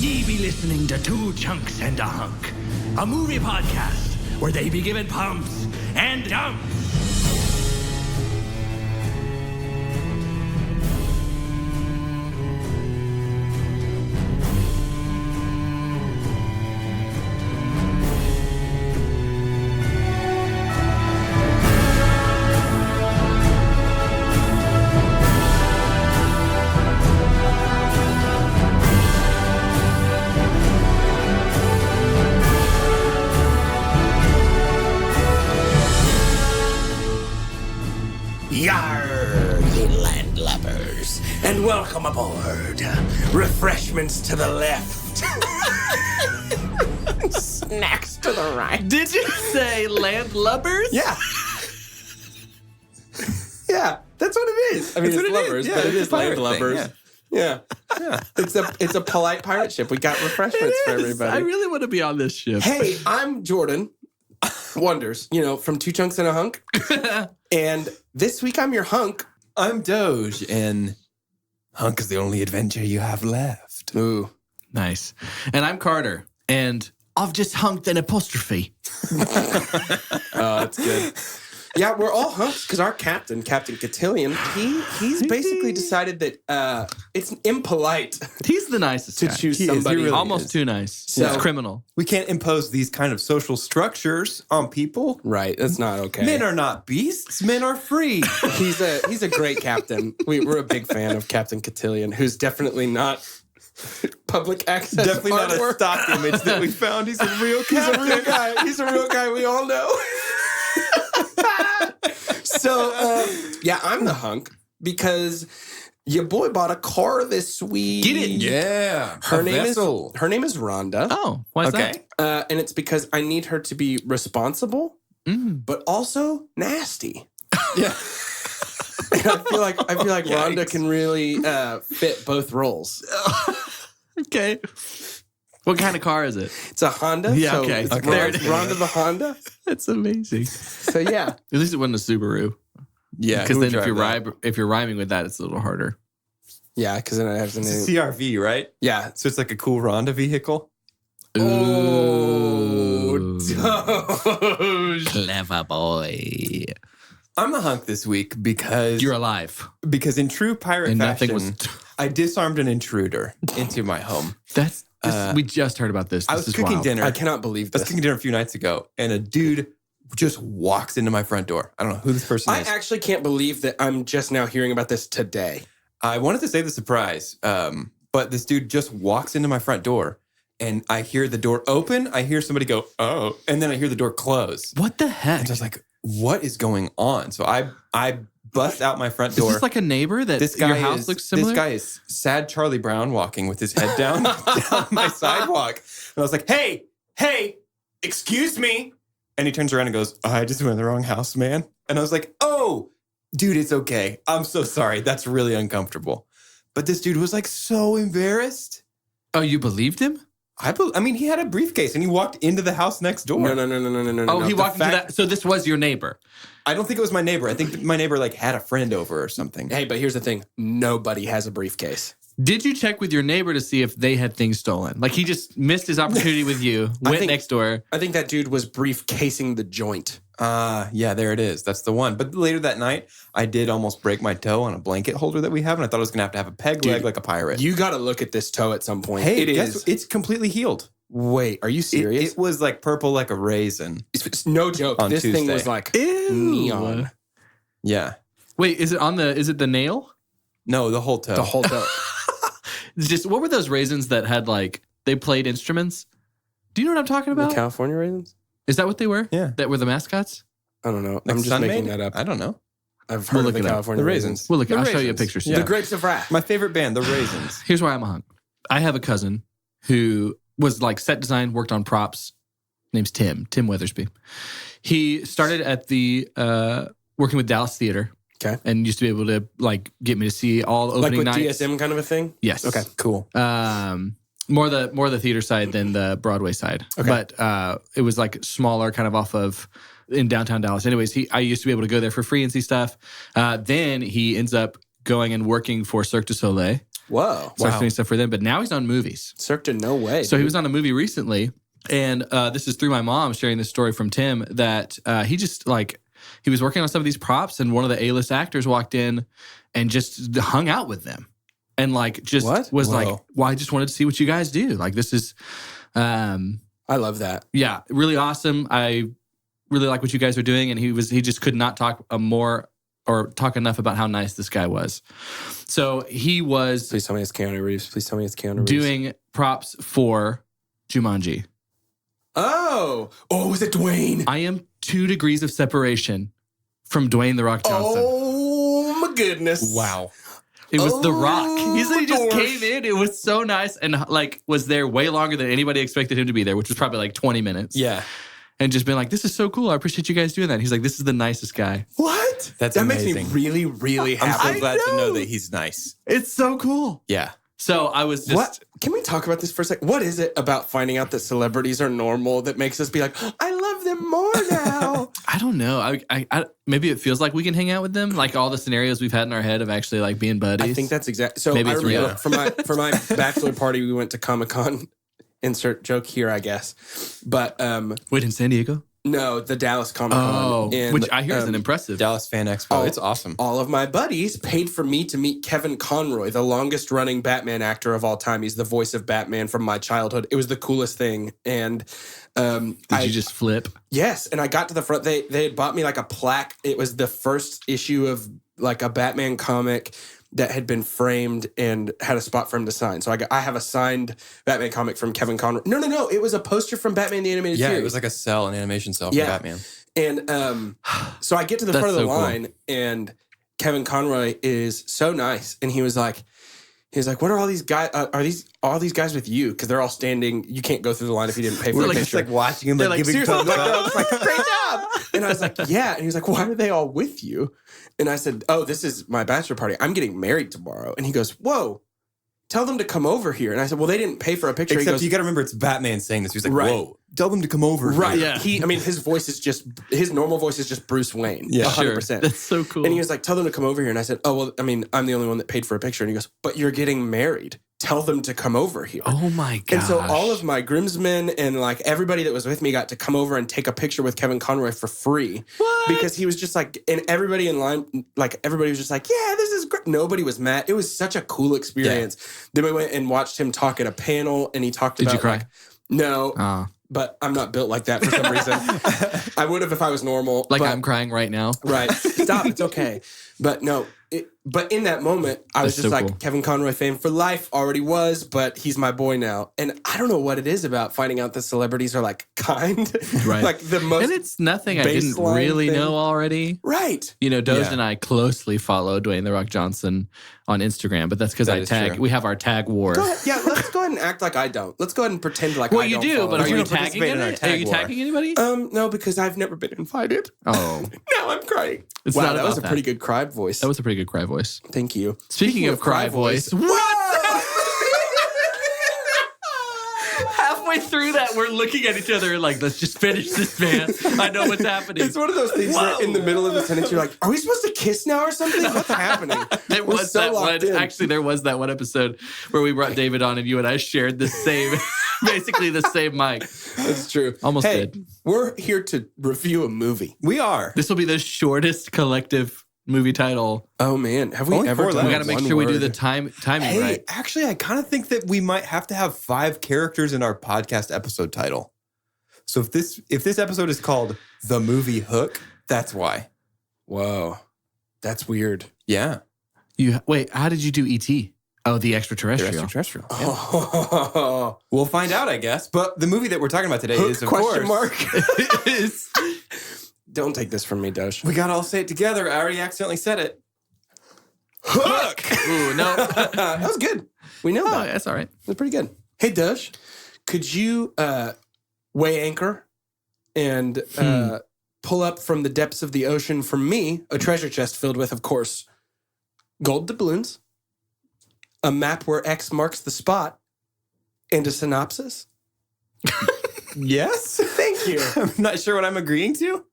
Ye be listening to Two Chunks and a Hunk, a movie podcast where they be given pumps and dumps. Yar, ye landlubbers, and welcome aboard. Refreshments to the left. Snacks to the right. Did you say landlubbers? Yeah. Yeah, that's what it is. I mean, it's lovers, but it is landlubbers. Yeah. It's a polite pirate ship. We got refreshments for everybody. I really want to be on this ship. Hey, I'm Jordan Wonders, from Two Chunks and a Hunk. And this week I'm your hunk. I'm Doge, and Hunk is the only adventure you have left. Ooh. Nice. And I'm Carter, and I've just hunked an apostrophe. Oh, that's good. Yeah, we're all hunks because our Captain Cotillion, he's basically decided that it's impolite He's the nicest to guy. choose He is, somebody. he really Almost is. too nice. So- It's criminal. We can't impose these kind of social structures on people. Right, that's not okay. Men are not beasts. Men are free. He's a great captain. We're a big fan of Captain Cotillion, who's definitely not public access. Definitely not a artwork. stock image that we found. He's a real He's a captain. real guy. He's a real guy. We all know. So, yeah, I'm the hunk because your boy bought a car this week. Get it? Yeah. Her a name vessel. is Rhonda. Oh, why is Okay. And it's because I need her to be responsible, that? but also nasty. Yeah. And I feel like Rhonda Yikes. can really fit both roles. Okay. What kind of car is it? It's a Honda. Yeah, so okay. It's Okay. There it is. Rhonda the Honda. That's amazing. So yeah, At least it wasn't a Subaru. Yeah. Because who would then drive if you're rhyming with that, it's a little harder. yeah, because then I have to that? name. It's a CRV, right? Yeah. So it's like a cool Ronda vehicle. Oh, Doge. Clever boy. I'm the hunk this week because You're alive. in true pirate And fashion, nothing was... I disarmed an intruder into my home. That's... we just heard about this. I This was is cooking wild. dinner. I cannot believe I was this. cooking dinner a few nights ago, and a dude just walks into my front door. I don't know who this person I is. actually can't believe that I'm just now hearing about this today. I wanted to save the surprise, but this dude just walks into my front door, and I hear the door open. I hear somebody go, "Oh," and then I hear the door close. What the heck? And I was like, "What is going on?" So I bust out my front Is door. this like a neighbor that your house looks similar? This guy is sad Charlie Brown walking with his head down down my sidewalk. And I was like, hey, excuse me. And he turns around and goes, I just went in the wrong house, man. And I was like, oh, dude, it's okay. I'm so sorry. That's really uncomfortable. But this dude was like so embarrassed. Oh, you believed him? I mean, he had a briefcase and he walked into the house next door. No. Oh, he walked into that. So this was your neighbor. I don't think it was my neighbor. I think my neighbor like had a friend over or something. Hey, but here's the thing. Nobody has a briefcase. Did you check with your neighbor to see if they had things stolen? Like he just missed his opportunity with you, went think- next door. I think that dude was briefcasing the joint. Yeah, there it is. That's the one. But later that night, I did almost break my toe on a blanket holder that we have, and I thought I was gonna have a peg leg like a pirate. You got to look at this toe at some point. Hey, it guess is. it's completely healed. Wait, are you serious? It was like purple like a raisin. It's no joke. On This thing Tuesday. was like Ew. neon. Yeah. Wait, is it the nail? No, the whole toe. The whole toe. It's just what were those raisins that had like they played instruments? Do you know what I'm talking The about? California raisins? Is that what they were? Yeah. That were the mascots? I don't know. Like I'm just Sun making Made? that up. I don't know. I've We'll heard of look the it up. California The raisins. raisins. Well, look, The I'll show you a raisins. picture soon. Yeah. The grapes of wrath. My favorite band, the Raisins. Here's why I'm a hunk. I have a cousin who was like set design, worked on props. Name's Tim Weathersby. He started at the working with Dallas Theater. Okay. And used to be able to like get me to see all Like opening with nights. DSM kind of a thing? Yes. Okay, cool. More the theater side than the Broadway side. Okay. But it was like smaller, kind of off of in downtown Dallas. Anyways, I used to be able to go there for free and see stuff. Then he ends up going and working for Cirque du Soleil. Whoa. Starts doing stuff for them. But now he's on movies. Cirque to no way. So he was on a movie recently. And this is through my mom sharing this story from Tim that he just he was working on some of these props and one of the A-list actors walked in and just hung out with them. And just was Whoa. like, well, I just wanted to see what you guys do. Like, this is, I love that. yeah, really awesome. I really like what you guys are doing. And he just could not talk more or talk enough about how nice this guy was. So he was Please tell me it's Keanu Reeves. Please tell me it's Keanu Reeves. doing props for Jumanji. Oh, was it Dwayne? I am 2 degrees of separation from Dwayne The Rock Johnson. Oh my goodness. Wow. It was The Rock. He said he just gosh. came in. It was so nice and was there way longer than anybody expected him to be there, which was probably 20 minutes. Yeah. And just been like, this is so cool. I appreciate you guys doing that. He's like, this is the nicest guy. What? That's that amazing. makes me really, really I'm happy. so glad to know that he's nice. It's so cool. Yeah. So I was just... What? Can we talk about this for a second? What is it about finding out that celebrities are normal that makes us be like, I love them more now? I don't know. I maybe it feels like we can hang out with them. Like all the scenarios we've had in our head of actually being buddies. I think that's exactly. So Maybe I it's remember real. for my bachelor party, we went to Comic-Con. Insert joke here, I guess. But Wait, in San Diego? no, the Dallas Comic-Con. And, which I hear is an impressive. Dallas Fan Expo. It's awesome. all of my buddies paid for me to meet Kevin Conroy, the longest running Batman actor of all time. He's the voice of Batman from my childhood. It was the coolest thing. And Did you just flip? yes, and I got to the front. They had bought me a plaque. It was the first issue of a Batman comic that had been framed and had a spot for him to sign. So I have a signed Batman comic from Kevin Conroy. No. It was a poster from Batman the Animated Yeah, Series. it was like a cell, an animation cell for Yeah. Batman. And so I get to the front of the so cool. line, and Kevin Conroy is so nice, and he was like, "What are all these guys? Are these all these guys with you? Because they're all standing. You can't go through the line if you didn't pay for a picture." watching him, Seriously, thumbs like, up. I was like, "Great job!" And I was like, "Yeah." And he was like, "Why are they all with you?" And I said, "Oh, this is my bachelor party. I'm getting married tomorrow." And he goes, "Whoa, tell them to come over here." And I said, "Well, they didn't pay for a picture." Except he goes, you got to remember it's Batman saying this. He's like, Right. whoa, tell them to come over. "Right." here. Yeah. His voice is his normal voice is just Bruce Wayne. Yeah, 100%. That's so cool. And he was like, "Tell them to come over here." And I said, "Oh, well, I'm the only one that paid for a picture." And he goes, "But you're getting married. Tell them to come over here." oh my god! And so all of my groomsmen and everybody that was with me got to come over and take a picture with Kevin Conroy for free. What? Because he was just and everybody in line, everybody was just like, "Yeah, this is great." Nobody was mad. It was such a cool experience. Then we went and watched him talk at a panel, and he talked Did about you cry? no, but I'm not built like that for some reason. I would have if I was normal. but, I'm crying right now. right. Stop. It's okay. But no. But in that moment, I was That's just so cool. Kevin Conroy fame for life already was, but he's my boy now. And I don't know what it is about finding out that celebrities are kind. Right. The most. And it's nothing I didn't baseline really thing. know already. Right. You know, Doge Yeah. and I closely follow Dwayne The Rock Johnson on Instagram, but that's because That I is tag. true. We have our tag war. Go ahead. Yeah, let's go ahead and act like I don't. Let's go ahead and pretend like Well, I you don't. do, follow but him. are you gonna tagging participate in our any? Are tag you war? tagging anybody? No, because I've never been invited. Oh, Now I'm crying. It's wow, not that about was a that. pretty good cry voice. that was a pretty good cry voice. Thank you. Speaking of cry voice, halfway through that, we're looking at each other like, let's just finish this, man. I know what's happening. It's one of those things that in the middle of the sentence you're like, "Are we supposed to kiss now or something? What's happening?" There We're was so that one. locked in. Actually, there was that one episode where we brought David on, and you and I shared the same, basically the same mic. That's true. Almost hey, did. We're here to review a movie. We are. This will be the shortest collective movie title. Oh man, have we Only ever 4 done We letters. got to make one sure we do word? the timing Hey, right. actually, I kind of think that we might have to have 5 characters in our podcast episode title. So if this episode is called The Movie Hook, that's why. Whoa, that's weird. Yeah. Wait, how did you do ET? Oh, the The extraterrestrial. extraterrestrial. Yeah. Oh, We'll find out, I guess. But the movie that we're talking about today Hook, is, of question course, mark. is- Don't take this from me, Dosh. we got to all say it together. I already accidentally said it. Hook. Ooh, no. That was good. We know Oh, that. that's all right. That's pretty good. Hey, Dosh, could you weigh anchor and pull up from the depths of the ocean from me a treasure chest filled with, of course, gold doubloons, a map where X marks the spot, and a synopsis? Yes. Thank you. I'm not sure what I'm agreeing to.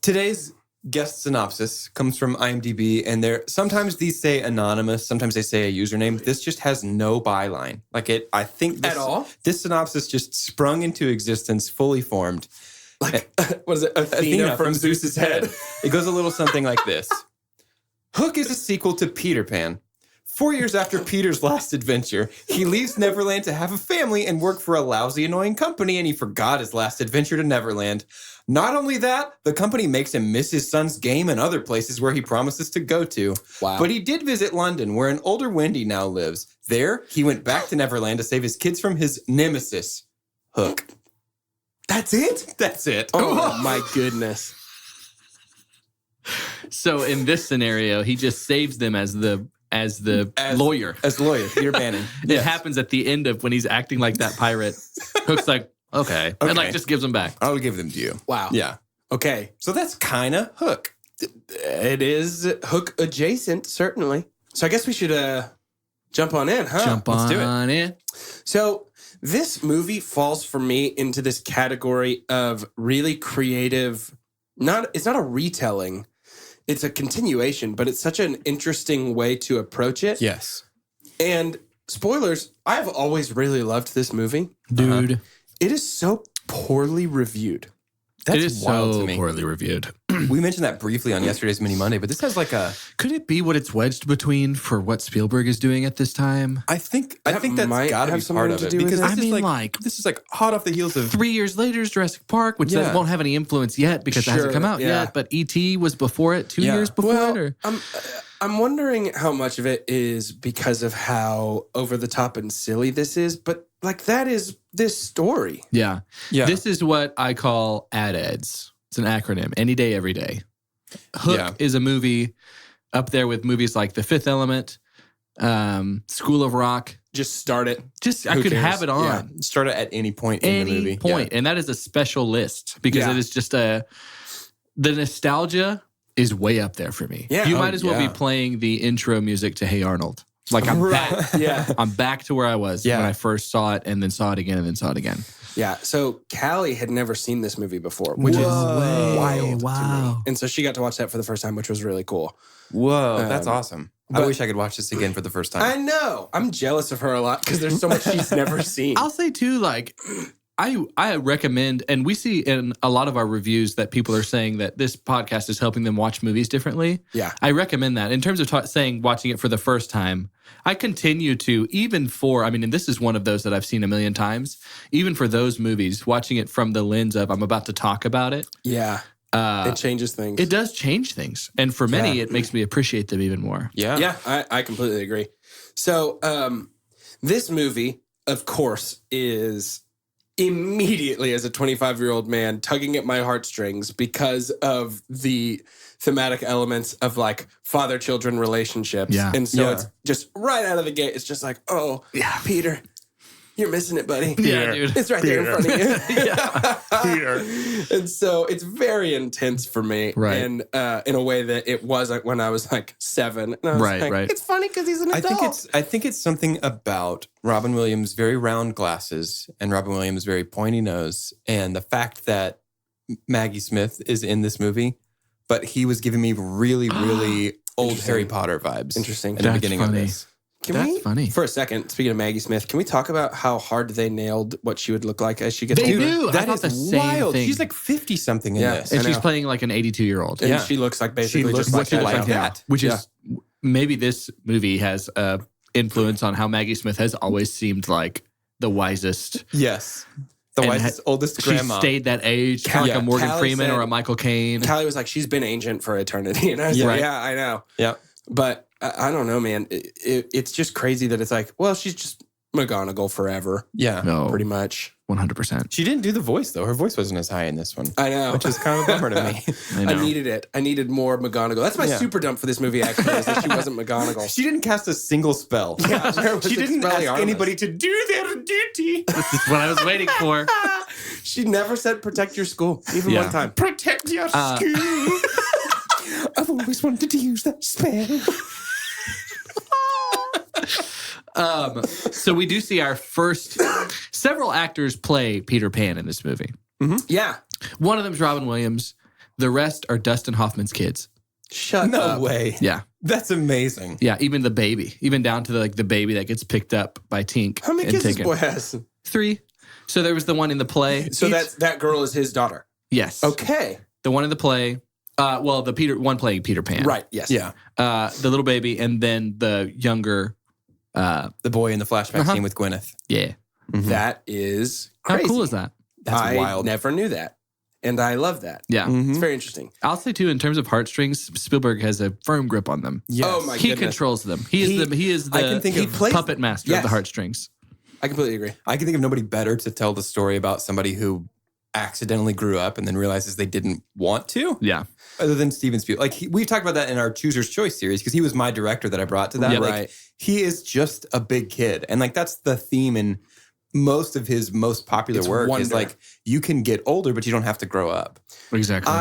Today's guest synopsis comes from IMDb, and sometimes these say anonymous, sometimes they say a username. This just has no byline. I think At all? This synopsis just sprung into existence, fully formed. Like, what is it? Athena from Zeus's head. It goes a little something like this. Hook is a sequel to Peter Pan. 4 years after Peter's last adventure, he leaves Neverland to have a family and work for a lousy, annoying company, and he forgot his last adventure to Neverland. Not only that, the company makes him miss his son's game and other places where he promises to go to. Wow. But he did visit London, where an older Wendy now lives. There, he went back to Neverland to save his kids from his nemesis, Hook. That's it? That's it. Oh, my goodness. So in this scenario, he just saves them as the lawyer. As lawyer, Peter Bannon. It happens at the end of when he's acting like that pirate. Hook's like, okay. And like just gives them back. I'll give them to you. Wow. Yeah. Okay. So that's kind of Hook. It is Hook adjacent, certainly. So I guess we should jump on in, huh? Let's do it. on in. So this movie falls for me into this category of really creative. It's not a retelling. It's a continuation, but it's such an interesting way to approach it. Yes. And spoilers, I've always really loved this movie. Dude. It is so poorly reviewed. That's It is wild so to me. poorly reviewed. We mentioned that briefly on yesterday's Mini Monday, but this has like a. Could it be what it's wedged between for what Spielberg is doing at this time? I think That that's might got to have be part something of to it do with because it. this I is mean, like this is like hot off the heels of 3 years later is Jurassic Park, which that Yeah. won't have any influence yet because it hasn't Sure, come out yeah. yet. But E.T. was before it, 2 Yeah. years before Well, it. Or? I'm wondering how much of it is because of how over the top and silly this is, but like that is this story. Yeah. yeah. This is what I call ADEDS. It's an acronym. Any day, every day. Hook Yeah. is a movie up there with movies like The Fifth Element, School of Rock. Just start it. I Who could cares? have it on. Yeah. Start it at any point in the Any movie. point. And that is a special list because Yeah. it is just the nostalgia is way up there for me. Yeah. You Oh, might as well yeah. be playing the intro music to Hey Arnold. Like I'm back. Yeah. I'm back to where I was Yeah. when I first saw it and then saw it again and then saw it again. Yeah. So Callie had never seen this movie before, which is Whoa. wild to Wow. me. And so she got to watch that for the first time, which was really cool. Whoa, that's awesome. I but- wish I could watch this again for the first time. I know. I'm jealous of her a lot because there's so much she's never seen. I'll say too, like I recommend, and we see in a lot of our reviews that people are saying that this podcast is helping them watch movies differently. Yeah. I recommend that. In terms of saying watching it for the first time, I continue to, and this is one of those that I've seen a million times, even for those movies, watching it from the lens of I'm about to talk about it. Yeah. It changes things. It does change things. And for many, it makes me appreciate them even more. yeah. Yeah, I completely agree. So this movie, of course, is immediately as a 25-year-old man tugging at my heartstrings because of the thematic elements of like father-children relationships. Yeah. And so Yeah. it's just right out of the gate. It's just like, oh, yeah, Peter, you're missing it, buddy. Yeah, dude. It's right there in front of you. Yeah. Peter. And so it's very intense for me. Right. And in a way that it wasn't when I was like 7. And I was Right, like, right. it's funny because he's an I adult. think it's something about Robin Williams' very round glasses and Robin Williams' very pointy nose and the fact that Maggie Smith is in this movie, but he was giving me really, really old Interesting. Harry Potter vibes. Interesting. In the That's beginning funny. of this. Can That's we, funny. for a second, speaking of Maggie Smith, can we talk about how hard they nailed what she would look like as she gets They older? do. I That thought is the same wild. thing. She's like 50 something in Yeah. this. And I she's know. playing like an 82-year-old. And Yeah. she looks like basically looks just like, like that. that. Which Yeah. is maybe this movie has influence on how Maggie Smith has always seemed like the wisest. Yes. The And wisest, oldest She grandma. stayed that age, kind of Yeah. like a Morgan Callie Freeman said- or a Michael Caine. Callie was like, she's been ancient for eternity. And I was Yeah. like, Right. yeah, I know. Yeah. But I don't know, man. It's just crazy that it's like, well, she's just McGonagall forever, Yeah. No, pretty much. 100%. She didn't do the voice, though. Her voice wasn't as high in this one, I know. which is kind of a bummer to me. I I know. needed it. I needed more McGonagall. That's my Yeah. super dump for this movie, actually, is that she wasn't McGonagall. She didn't cast a single spell. Yeah, where was She didn't ask Expelliarmus? anybody to do their duty. This is what I was waiting for. She never said protect your school, even Yeah. one time. Protect your school. I've always wanted to use that spell. So we do see our first. Several actors play Peter Pan in this movie. Yeah. One of them's Robin Williams. The rest are Dustin Hoffman's kids. Shut No up. way. Yeah. That's amazing. Yeah, even the baby. Even down to the baby that gets picked up by Tink. How many and kids this taken. boy has? 3. So there was the one in the play. So that girl is his daughter. Yes. Okay. The one in the play. Well, one playing Peter Pan. Right. Yes. Yeah. The little baby, and then the younger. The boy in the flashback scene with Gwyneth. Yeah. Mhm. That is crazy. How cool is that? That's I wild. never knew that. And I love that. Yeah. Mhm. It's very interesting. I'll say too, in terms of heartstrings, Spielberg has a firm grip on them. Yes. Oh my He goodness. controls them. He is I can the think He of plays puppet master of Yes. the heartstrings. I completely agree. I can think of nobody better to tell the story about somebody who accidentally grew up and then realizes they didn't want to, Yeah. other than Steven Spielberg. Like we've talked about that in our Chooser's Choice series because he was my director that I brought to that. Yeah. Like, Right. he is just a big kid, and like that's the theme in most of his most popular It's work. Is wonder. like you can get older, but you don't have to grow up. Exactly.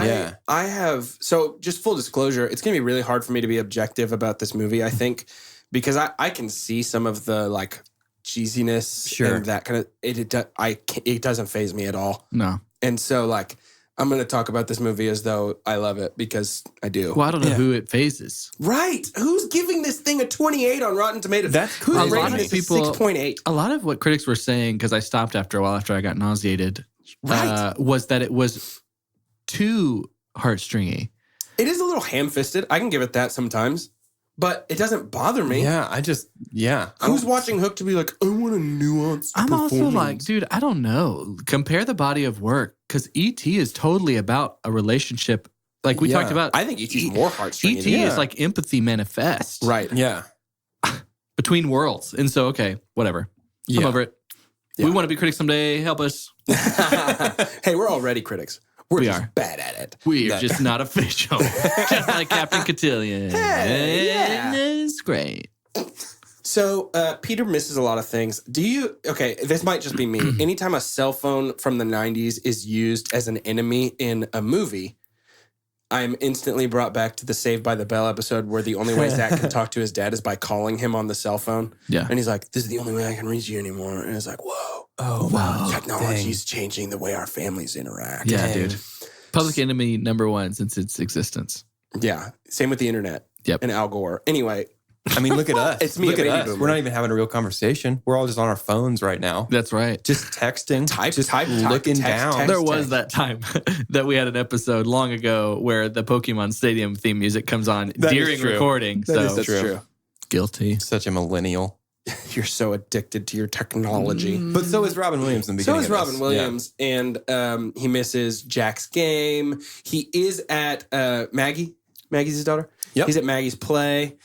I have, so just full disclosure, it's going to be really hard for me to be objective about this movie, I think, because I can see some of the like cheesiness Sure. and that kind of, it doesn't faze me at all. No. And so like, I'm going to talk about this movie as though I love it because I do. Well, I don't know Yeah. who it phases. Right. Who's giving this thing a 28 on Rotten Tomatoes? That's Who's crazy. rating A lot of this a people- 6.8? A lot of what critics were saying, because I stopped after a while after I got nauseated, Right. was that it was too heartstringy. It is a little ham-fisted. I can give it that sometimes, but it doesn't bother me. Yeah. Who's watching Hook to be like, I want a nuanced I'm also like, performance. dude, I don't know. Compare the body of work, because E.T. is totally about a relationship. Like we Yeah. talked about, I think E.T.'s more heartstringy. E.T. is like empathy manifest. Right. Yeah. Between worlds. And so, okay, whatever. Yeah. I'm over it. Yeah. We want to be critics someday. Help us. Hey, we're already critics. We're We just are. bad at it. We are That- just not official. Just like Captain Cotillion. Hey, yeah. It's great. So Peter misses a lot of things. Okay, this might just be me. Anytime a cell phone from the 90s is used as an enemy in a movie, I'm instantly brought back to the Saved by the Bell episode where the only way Zach can talk to his dad is by calling him on the cell phone. Yeah. And he's like, this is the only way I can reach you anymore. And it's like, whoa, Oh Wow. technology's changing the way our families interact. Yeah, Dang. dude. Public enemy number 1 since its existence. Yeah. Same with the internet. Yep. And Al Gore. Anyway, I mean, look at us. It's me, Look a at baby us. boomer. We're not even having a real conversation. We're all just on our phones right now, That's right. just texting, Type, just type, looking text, down. text. There was that time that we had an episode long ago where the Pokemon Stadium theme music comes on That is during true. recording. That so is That's true. guilty. Such a millennial. You're so addicted to your technology. But so is Robin Williams in the So beginning. is of Robin this. Williams, and he misses Jack's game. He is at Maggie. Maggie's his daughter. Yep. He's at Maggie's play.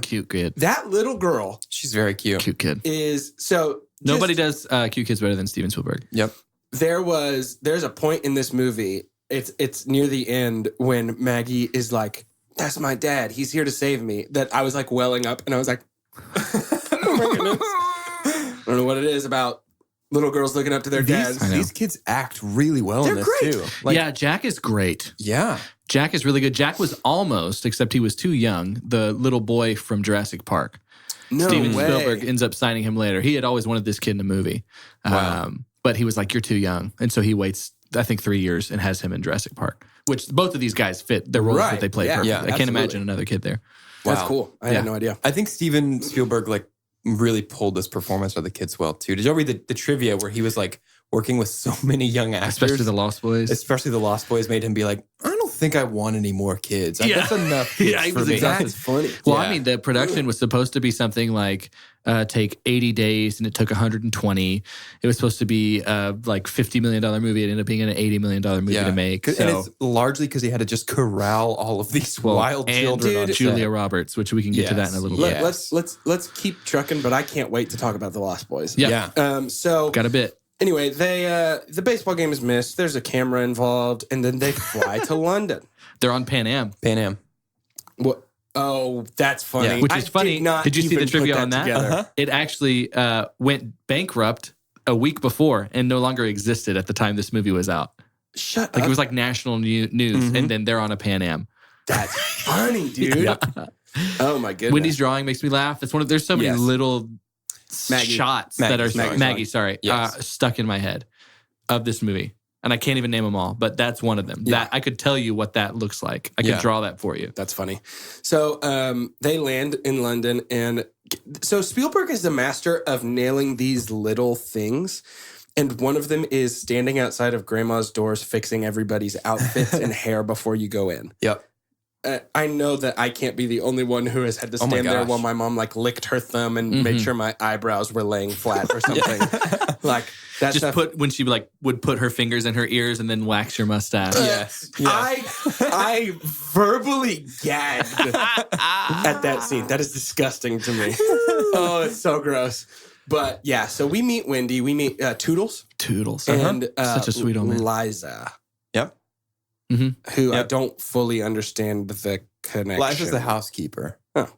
Cute kid. That little girl Yeah. She's very cute. Cute kid. is so. Nobody does cute kids better than Steven Spielberg. Yep. There's a point in this movie. It's near the end when Maggie is like, "That's my dad. He's here to save me." That I was like welling up, and I was like, "Oh my goodness!" I don't know what it is about little girls looking up to their dads. I know. These kids act really well in They're this great. too. Like, yeah, Jack is great. yeah. Jack is really good. Jack was almost, except he was too young, the little boy from Jurassic Park. No Steven way. Spielberg ends up signing him later. He had always wanted this kid in a movie. Wow. But he was like, you're too young. And so he waits, I think, 3 years and has him in Jurassic Park, which both of these guys fit their roles Right. that they play Yeah. perfectly. Yeah, I can't absolutely. imagine another kid there. That's Wow. cool. I Yeah. had no idea. I think Steven Spielberg like really pulled this performance of the kids well too. Did y'all read the trivia where he was like working with so many young actors? Especially the Lost Boys. Especially the Lost Boys made him be like, I don't think I want any more kids. Yeah. That's enough kids Yeah, he for was me. exactly- That's funny. Well, Yeah. I mean, the production was supposed to be something like take 80 days, and it took 120. It was supposed to be like $50 million movie. It ended up being an $80 million movie to make. And So, it's largely because he had to just corral all of these well, wild and children on Julia set. Roberts, which we can get to that in a little Let, bit. let's keep trucking, but I can't wait to talk about the Lost Boys. Yeah. Yeah. So Got a bit. anyway, the baseball game is missed. There's a camera involved, and then they fly to London. They're on Pan Am. Pan Am. What? Oh, that's funny. Yeah. Which I is funny. not Did you see the even trivia put on that? together. Uh-huh. It actually went bankrupt a week before and no longer existed at the time this movie was out. Shut Like up. it was like national news, Mhm. and then they're on a Pan Am. That's funny, dude. Oh my goodness. Wendy's drawing makes me laugh. It's one of there's so many Yes. little Maggie. shots that are Maggie's Maggie, drawing. sorry, Yes. stuck in my head of this movie. And I can't even name them all, but that's one of them. Yeah. That I could tell you what that looks like. I could draw that for you. That's funny. So they land in London, and so Spielberg is the master of nailing these little things. And one of them is standing outside of grandma's doors, fixing everybody's outfits and hair before you go in. Yep. I know that I can't be the only one who has had to stand there while my mom like licked her thumb and made sure my eyebrows were laying flat or something. Like that Just stuff. when she like would put her fingers in her ears and then wax your mustache. Yes. I verbally gagged at that scene. That is disgusting to me. Oh, it's so gross. But yeah, so we meet Wendy. We meet Toodles. Toodles. And Such a sweet old man. Liza. Yep. Who I don't fully understand the connection. Liza's the housekeeper. Oh.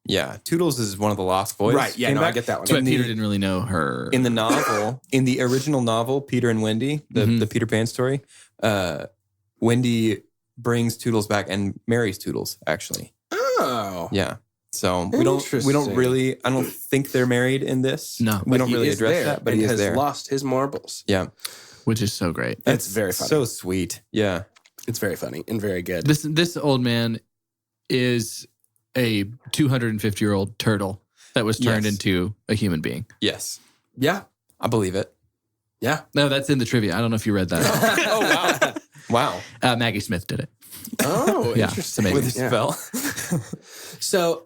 Yeah. Toodles is one of the Lost Boys. Right. Yeah, Came no, I back. get that one. But Peter didn't really know her. In the novel, in the original novel, Peter and Wendy, the Peter Pan story, Wendy brings Toodles back and marries Toodles, actually. Oh. Yeah. So we don't really, I don't think they're married in this. No. We don't really address that, but he is has there. lost his marbles. Yeah. Which is so great. It's very funny. So sweet. Yeah. It's very funny and very good. This old man is a 250-year-old turtle that was turned into a human being. Yes. Yeah. I believe it. Yeah. No, that's in the trivia. I don't know if you read that. Oh, wow. Wow. Maggie Smith did it. Oh, Yeah, interesting. it's amazing. With his spell. So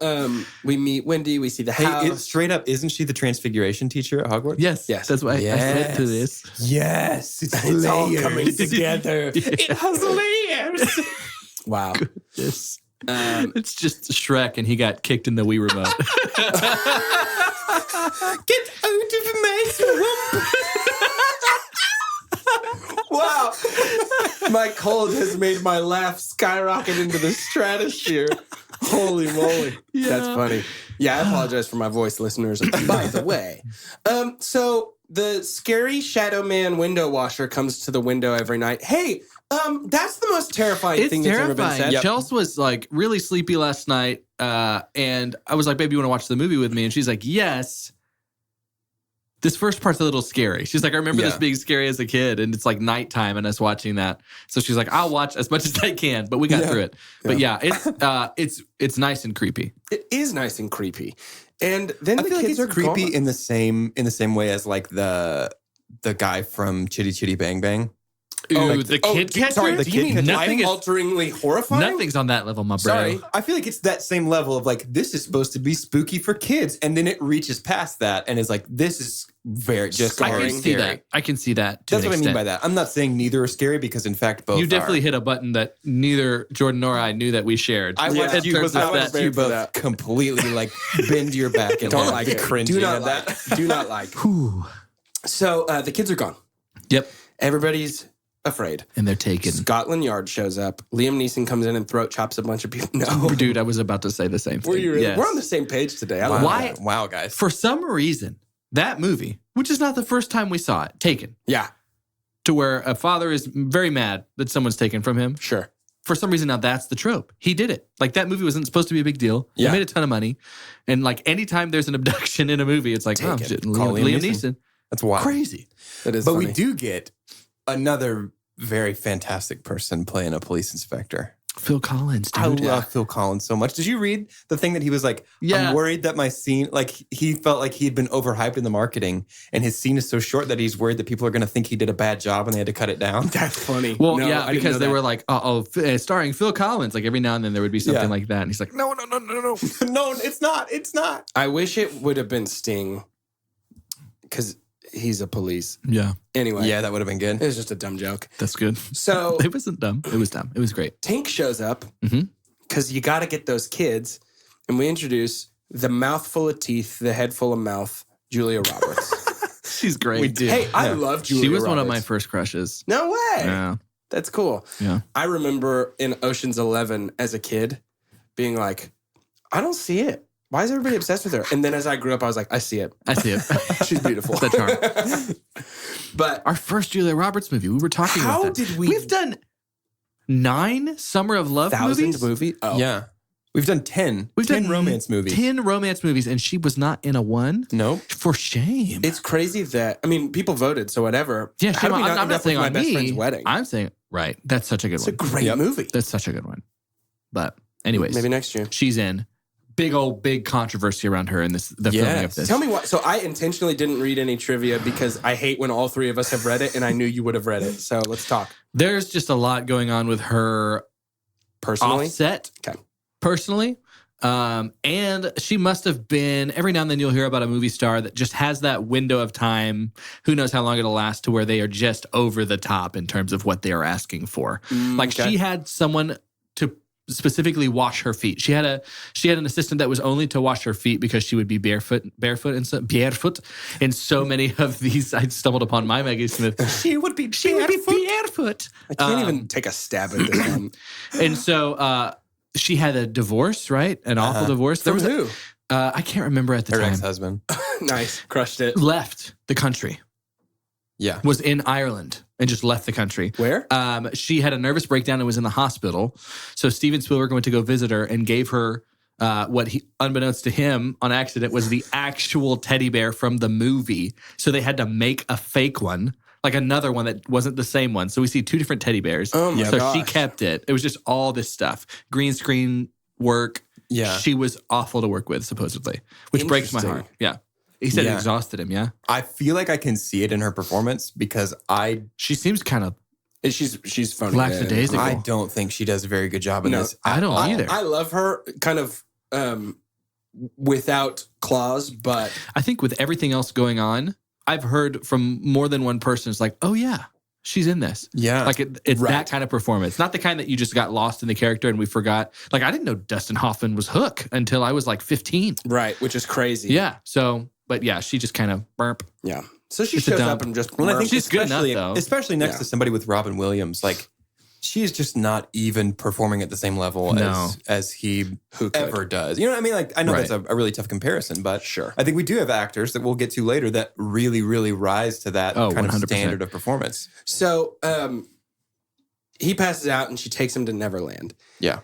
we meet Wendy. We see the Hey, house. straight up, isn't she the transfiguration teacher at Hogwarts? Yes. That's why I said to this. Yes. It's all coming together. It has layers. Wow. Yes. It's just Shrek and he got kicked in the Wii remote. Get out of my swamp. Wow. My cold has made my laugh skyrocket into the stratosphere. Holy moly. Yeah. That's funny. Yeah, I apologize for my voice, listeners. By the way. So the scary shadow man window washer comes to the window every night. Hey, that's the most terrifying thing that's ever been said. Chelsea was like really sleepy last night. And I was like, baby, you want to watch the movie with me? And she's like, yes. This first part's a little scary. She's like, I remember this being scary as a kid, and it's like nighttime and us watching that. So she's like, I'll watch as much as I can, but we got through it. But it's nice and creepy. It is nice and creepy. And then I the feel like kids it's are creepy gone. in the same way as like the guy from Chitty Chitty Bang Bang. Ooh, the kid catcher? Sorry, the do you kid mean catcher. life-alteringly horrifying? Nothing's on that level, my bro. Sorry. I feel like it's that same level of like, this is supposed to be spooky for kids. And then it reaches past that and is like, this is very just I scary. can see that. I can see that. To That's an what I mean extent. by that. I'm not saying neither are scary because in fact both You definitely are. hit a button that neither Jordan nor I knew that we shared. I watched In you, terms of I watched that. you both that. completely like bend your back and Don't like like it. cringing Do not at like. that. Do not like. So the kids are gone. Yep. Everybody's afraid. And they're taken. Scotland Yard shows up. Liam Neeson comes in and throat chops a bunch of people. No. Dude, I was about to say the same thing. Were you really? Yes. We're on the same page today. I Wow. love Why? that. Wow, guys. For some reason, that movie, which is not the first time we saw it, Taken, Yeah, to where a father is very mad that someone's taken from him. sure. For some reason, now that's the trope. He did it. Like, that movie wasn't supposed to be a big deal. Yeah. It made a ton of money. And like, anytime there's an abduction in a movie, it's like, Take oh, it. shit, Call Liam Liam Neeson. That's wild. Crazy. That is But funny. we do get another very fantastic person playing a police inspector. Phil Collins, dude. I love Phil Collins so much. Did you read the thing that he was like, Yeah. I'm worried that my scene, like he felt like he'd been overhyped in the marketing and his scene is so short that he's worried that people are going to think he did a bad job and they had to cut it down. That's funny. Well, No, yeah, I didn't because know they that. were like, starring Phil Collins. Like every now and then there would be something Yeah. like that. And he's like, no. No, it's not. It's not. I wish it would have been Sting because he's a police. Yeah, Anyway. Yeah, that would have been good. It was just a dumb joke. that's good. So It wasn't dumb. It was dumb. It was great. Tank shows up Mhm. because you got to get those kids. And we introduce the mouthful of teeth, the head full of mouth, Julia Roberts. She's great. We did. Hey, I Yeah. love Julia She was Roberts. one of my first crushes. No way. Yeah. That's cool. Yeah. I remember in Ocean's 11 as a kid being like, I don't see it. Why is everybody obsessed with her? And then as I grew up, I was like, I see it. I see it. She's beautiful. The charm. But Our first Julia Roberts movie. We were talking How about that. did we- We've done 9 Summer of Love 1,000 movies. movie? Oh. Yeah. We've done 10. We've 10 romance movies. 10 romance movies, and she was not in a one? Nope. For shame. It's crazy that, I mean, people voted, so whatever. Yeah, How shame. do we I'm end not up saying with on My Best me. Friend's Wedding. I'm saying, right. That's such a good It's one. a great movie. That's such a good one. But anyways. Maybe next year. She's in. Big controversy around her in the filming of this. Tell me why. So I intentionally didn't read any trivia because I hate when all three of us have read it, and I knew you would have read it. So let's talk. There's just a lot going on with her Personally? offset. Okay. Personally. And she must have been, every now and then you'll hear about a movie star that just has that window of time, who knows how long it'll last, to where they are just over the top in terms of what they are asking for. She had someone to specifically wash her feet. She had an assistant that was only to wash her feet because she would be barefoot in so many of these. I stumbled upon my Maggie Smith. She would be barefoot. I can't even take a stab at this one. And so she had a divorce, right? An awful divorce. From who? I can't remember at the Her time. ex-husband. Nice. Crushed it. Left the country. Yeah. Was in Ireland and just left the country. Where? She had a nervous breakdown and was in the hospital. So Steven Spielberg went to go visit her and gave her what he, unbeknownst to him, on accident, was the actual teddy bear from the movie. So they had to make a fake one, like another one that wasn't the same one. So we see two different teddy bears. Oh my so gosh. she kept it. It was just all this stuff. Green screen work. Yeah. She was awful to work with, supposedly, which breaks my heart. Yeah. He said it exhausted him, yeah? I feel like I can see it in her performance because She seems kind of She's funny. lackadaisical. I don't think she does a very good job in this. I don't either. I love her kind of without claws, but I think with everything else going on, I've heard from more than one person, it's like, oh yeah, she's in this. Yeah. Like it's that kind of performance. Not the kind that you just got lost in the character and we forgot. Like I didn't know Dustin Hoffman was Hook until I was like 15. right, which is crazy. Yeah. So, but yeah, she just kind of burp. Yeah. So she It's a shows dump. up and just. Well, I think She's good enough, especially, though. especially next to somebody with Robin Williams, like she's just not even performing at the same level as he ever does. You know what I mean? Like I know that's a really tough comparison, but Sure. I think we do have actors that we'll get to later that really, really rise to that kind 100%. of standard of performance. So he passes out and she takes him to Neverland. Yeah.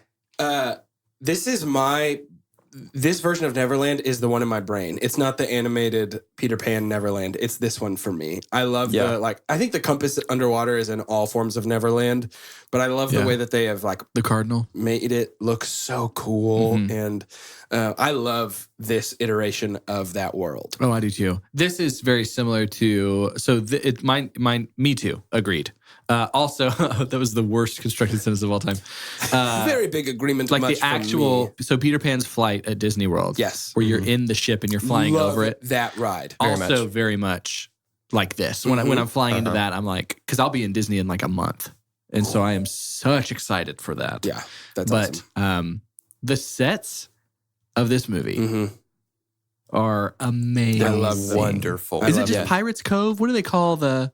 This version of Neverland is the one in my brain. It's not the animated Peter Pan Neverland. It's this one for me. I love I think the compass underwater is in all forms of Neverland, but I love the way that they have The Cardinal. made it look so cool. And I love this iteration of that world. Oh, I do too. This is very similar to, so me too, agreed. Also, that was the worst constructed sentence of all time. Very big agreement. Like much the actual, from me. so Peter Pan's flight at Disney World. Yes. Where you're in the ship and you're flying Love over it. that ride. Also very much like this. When I'm flying into that, I'm like, because I'll be in Disney in like a month. And so I am such excited for that. Yeah, that's awesome. But the sets of this movie are amazing. I love them. Wonderful. Is it just Pirates Cove? What do they call the...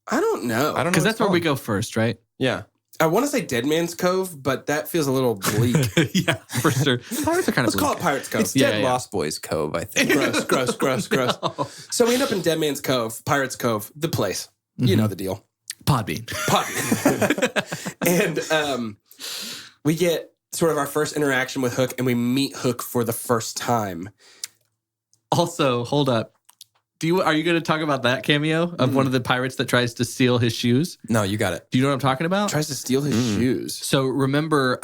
I don't know. I don't know. Because that's where we go first, right? Yeah. I want to say Dead Man's Cove, but that feels a little bleak. Yeah, for sure. Pirates are kind of Let's call it Pirates Cove. It's Dead Lost Boys Cove, I think. gross. So we end up in Dead Man's Cove, Pirates Cove, the place. You know the deal. Podbean. And we get sort of our first interaction with Hook, and we meet Hook for the first time. Also, hold up. Are you going to talk about that cameo of one of the pirates that tries to steal his shoes? No, you got it. Do you know what I'm talking about? Tries to steal his shoes. So remember,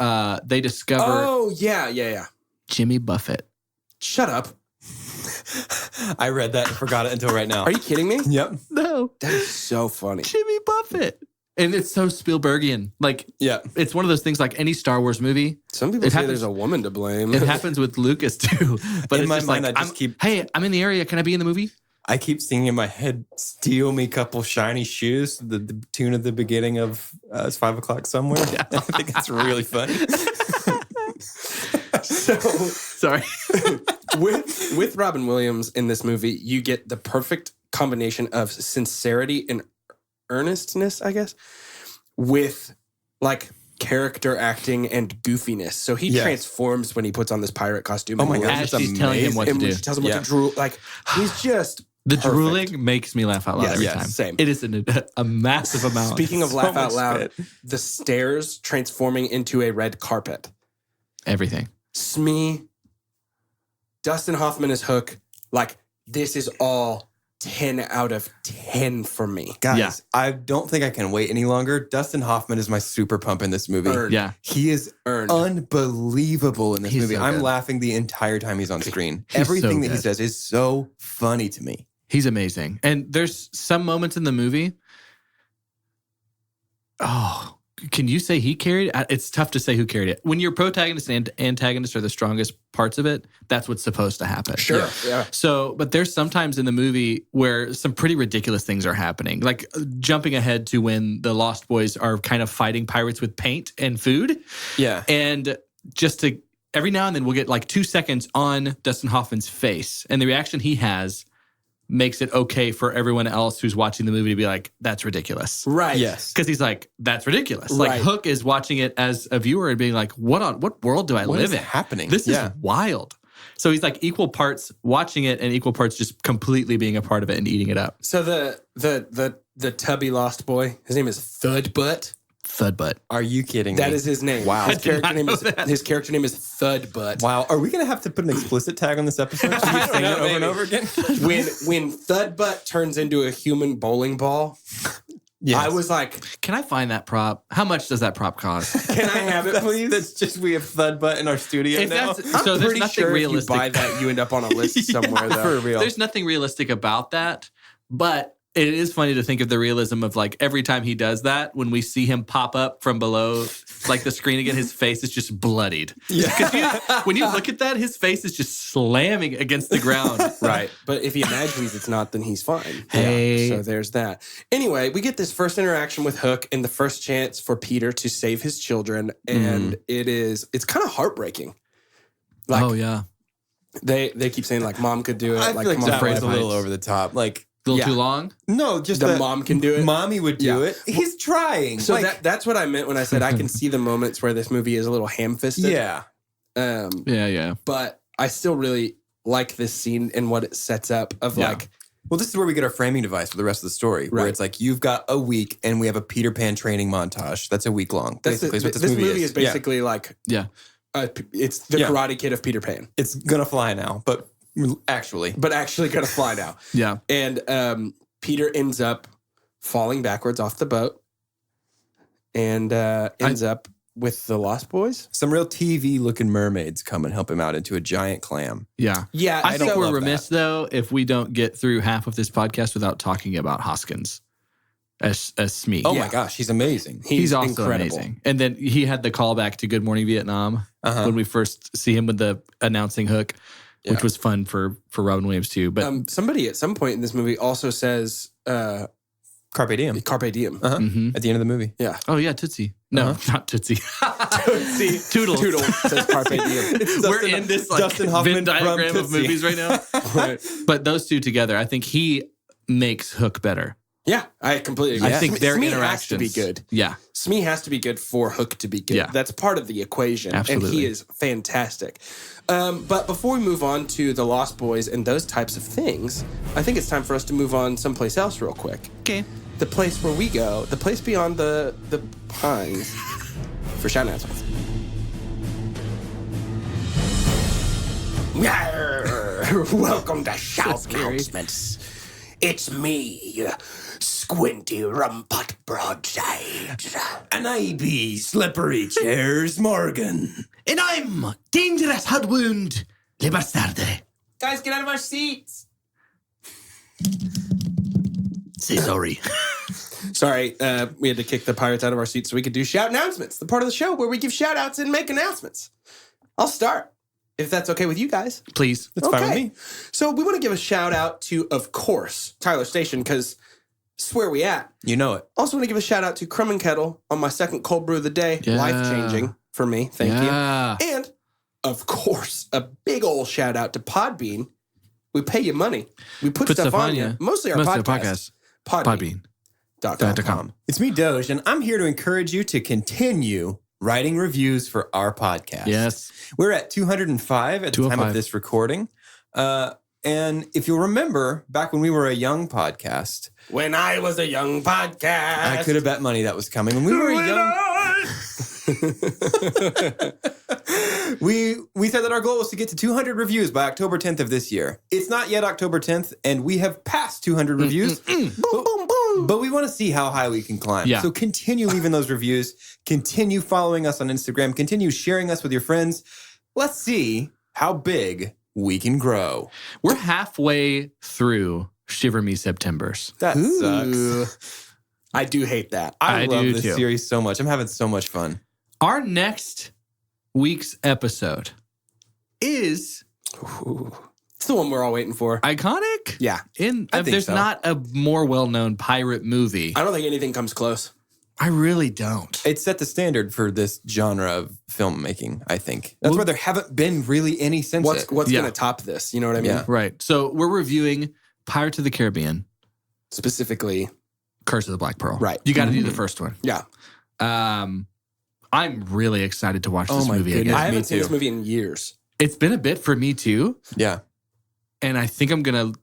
they discover Oh, yeah. Jimmy Buffett. Shut up. I read that and forgot it until right now. Are you kidding me? Yep. No, That is so funny. Jimmy Buffett. And it's so Spielbergian. Like, Yeah. it's one of those things like any Star Wars movie. Some people say there's a woman to blame. It happens with Lucas too. But In it's my just mind, like, I just keep- hey, I'm in the area. Can I be in the movie? I keep singing in my head, steal me couple shiny shoes, the tune of the beginning of It's 5 o'clock somewhere. I think it's really funny. So Sorry. with Robin Williams in this movie, you get the perfect combination of sincerity and earnestness, I guess, with like character acting and goofiness. So he transforms when he puts on this pirate costume. Oh my and gosh, As that's she's telling him what to and when do. she tells him what to drool, like he's just The perfect. drooling makes me laugh out loud every Yes, time. same. It is a massive amount. Speaking of So laugh out much loud, spit. the stairs transforming into a red carpet. Everything. Smee, Dustin Hoffman as Hook. Like, this is all 10 out of 10 for me. Guys, Yeah. I don't think I can wait any longer. Dustin Hoffman is my super pump in this movie. Earned. Yeah. He is Earned. unbelievable in this He's movie. so I'm good. laughing the entire time he's on screen. He's Everything so that he good. says is so funny to me. He's amazing. And there's some moments in the movie. Oh, can you say he carried it? It's tough to say who carried it. When your protagonist and antagonist are the strongest parts of it, that's what's supposed to happen. Sure. Yeah. So, but there's sometimes in the movie where some pretty ridiculous things are happening. Like jumping ahead to when the Lost Boys are kind of fighting pirates with paint and food. Yeah. And just to every now and then we'll get like 2 seconds on Dustin Hoffman's face. And the reaction he has makes it okay for everyone else who's watching the movie to be like, that's ridiculous. Right. Yes. Because he's like, that's ridiculous. Right. Like Hook is watching it as a viewer and being like, what world do I What live is in? happening? This Yeah. is wild. So he's like equal parts watching it and equal parts just completely being a part of it and eating it up. So the tubby Lost Boy, his name is Thudbutt. Thud butt. Are you kidding That me? is his name. Wow. His I did character not name know is that. his character name is Thudbutt. Wow. Are we going to have to put an explicit tag on this episode? Should we I don't saying know, it over and maybe. over again? When Thudbutt turns into a human bowling ball, Yes. I was like, Can I find that prop? How much does that prop cost? can I have it, please? That's just, we have thud butt in our studio If now. that's- I'm So there's pretty nothing sure realistic. if you buy that, you end up on a list somewhere, though. For real. There's nothing realistic about that, but it is funny to think of the realism of like every time he does that, when we see him pop up from below, like the screen again, his face is just bloodied. Yeah. When you look at that, his face is just slamming against the ground. Right. But if he imagines it's not, then he's fine. Hey. So there's that. Anyway, we get this first interaction with Hook and the first chance for Peter to save his children. And it's kind of heartbreaking. Like, Oh yeah, they keep saying like mom could do it. I like, feel like come on, that was a Brad. little over the top. Like, a little Yeah. too long. no, just The that mom can do it. Mommy would do Yeah. it. He's trying. So Like, that's what I meant when I said I can see the moments where this movie is a little ham-fisted. yeah. Yeah. But I still really like this scene and what it sets up of Yeah. like, Well, this is where we get our framing device for the rest of the story, where Right. it's like you've got a week and we have a Peter Pan training montage. That's a week long. that's Basically, is what this movie is Yeah. basically like, Yeah. it's the Yeah. Karate Kid of Peter Pan, It's gonna fly now, but actually, but actually gonna fly now. Yeah. And Peter ends up falling backwards off the boat and ends up with the Lost Boys. some real TV looking mermaids come and help him out into a giant clam. Yeah. Yeah, I think so- we're love remiss though if we don't get through half of this podcast without talking about Hoskins as Smee. Oh Yeah. my gosh, he's amazing. He's also incredible. amazing. And then he had the callback to Good Morning Vietnam when we first see him with the announcing Hook, which Yeah. was fun for Robin Williams too. But Somebody at some point in this movie also says Carpe diem. Carpe Diem. Mhm. At the end of the movie. Yeah. Oh yeah, Tootsie. No, not Tootsie. Tootsie. Toodles. Toodle says Carpe Diem. We're in this like Dustin Hoffman Venn diagram from of Tootsie. movies right now. Right. But those two together, I think he makes Hook better. Yeah, I completely agree. I think their Smee interactions has to be good. Yeah. Smee has to be good for Hook to be good. Yeah. That's part of the equation. And Absolutely. he is fantastic. But before we move on to the Lost Boys and those types of things, I think it's time for us to move on someplace else real quick. Okay. The place where we go, the place beyond the pines for shout announcements. Welcome to Shout scary. Announcements. It's me, Squinty Rumput Broadside. And I be Slippery Chairs Morgan. And I'm Dangerous Hud Wound Libastarde. Guys, get out of our seats. Say sorry. Sorry, we had to kick the pirates out of our seats so we could do shout announcements, the part of the show where we give shout outs and make announcements. I'll start, if that's okay with you guys. Please. That's fine with me. So we want to give a shout out to, of course, Tyler Station, because it's where we at. You know it. Also want to give a shout out to Crumb and Kettle on my second cold brew of the day. Yeah. Life-changing for me. Thank Yeah. you. And, of course, a big old shout out to Podbean. We pay you money. We put stuff on you. Mostly our Most of the podcast. Podbean. Podbean.com. It's me, Doge, and I'm here to encourage you to continue writing reviews for our podcast. Yes. We're at 205 at the time 205. of this recording. And if you'll remember, back when we were a young podcast, When I was a young podcast. I could have bet money that was coming. When we were a young... We said that our goal was to get to 200 reviews by October 10th of this year. It's not yet October 10th, and we have passed 200 reviews. But we want to see how high we can climb. Yeah. So continue leaving those reviews. Continue following us on Instagram. Continue sharing us with your friends. Let's see how big we can grow. We're halfway through Shiver Me Septimbers. That Ooh. sucks. I do hate that. I love do this too. series so much. I'm having so much fun. Our next week's episode is Ooh. It's the one we're all waiting for. iconic. Yeah. I think There's so. not a more well-known pirate movie. I don't think anything comes close. I really don't. It set the standard for this genre of filmmaking, I think. That's why there haven't been really any since What's it. going Yeah. to top this? You know what I mean? Yeah. Right. So we're reviewing Pirates of the Caribbean, Specifically. Curse of the Black Pearl. Right. You got to do the first one. Yeah. I'm really excited to watch Oh this my movie goodness. I again. haven't seen too. this movie in years. It's been a bit for me too. Yeah. And I think I'm going to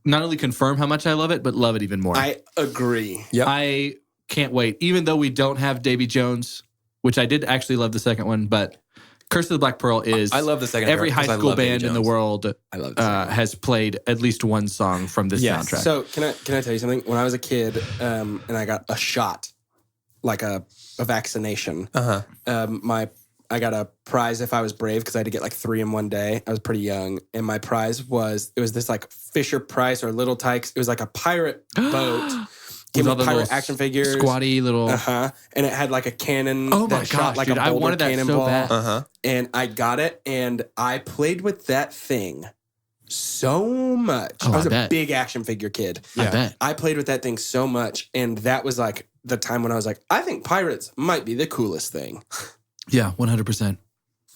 not only confirm how much I love it, but love it even more. I agree. Yep. I can't wait. Even though we don't have Davy Jones, which I did actually love the second one, but Curse of the Black Pearl is I love the second every part high 'cause I school love Davy band in the Jones. world I love this. has played at least one song from this Yes. soundtrack. So can I tell you something? When I was a kid, and I got a shot, like a vaccination. Uh-huh. I got a prize if I was brave because I had to get like 3 in one day. I was pretty young, and my prize was this like Fisher Price or Little Tykes. It was like a pirate boat. Came all with the pirate little action figures. squatty little. And it had like a cannon. Oh my that shot gosh, like dude, a I boulder wanted that so cannonball. bad. Uh-huh. And I got it, and I played with that thing so much. Oh, I was I a bet. big action figure kid. I bet. I played with that thing so much, and that was like the time when I was like, I think pirates might be the coolest thing. Yeah, 100%.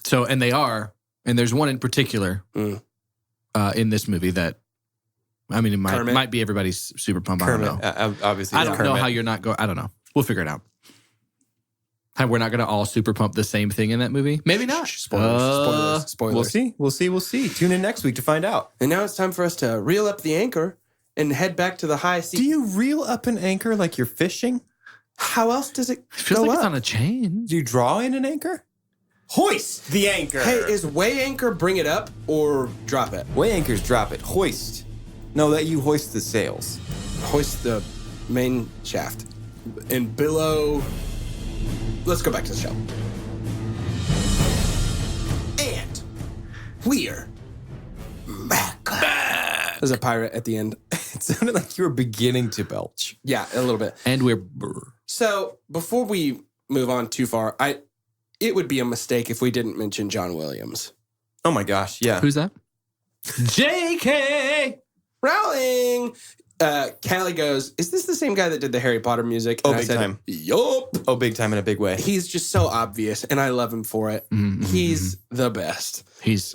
So, and they are, and there's one in particular in this movie that, I mean, it Kermit? might be everybody's super pump. Kermit, I don't know. obviously. I it's don't know Kermit. how you're not going. I don't know. We'll figure it out. How we're not going to all super pump the same thing in that movie? Maybe not. Spoilers. We'll see. Tune in next week to find out. And now it's time for us to reel up the anchor and head back to the high sea. Do you reel up an anchor like you're fishing? How else does it It feels go like up? it's on a chain. Do you draw in an anchor? Hoist the anchor. Hey, is weigh anchor bring it up or drop it? Weigh anchors, drop it. Hoist. No, that you hoist the sails. Hoist the main shaft. And billow. Let's go back to the show. And we're back. There's a pirate at the end. It sounded like you were beginning to belch. Yeah, a little bit. And we're. So before we move on too far, it would be a mistake if we didn't mention John Williams. Oh my gosh, yeah. Who's that? JK! Rowling! Callie goes, is this the same guy that did the Harry Potter music? Oh, And I big said, time. Yup. Oh, big time in a big way. He's just so obvious, and I love him for it. He's the best.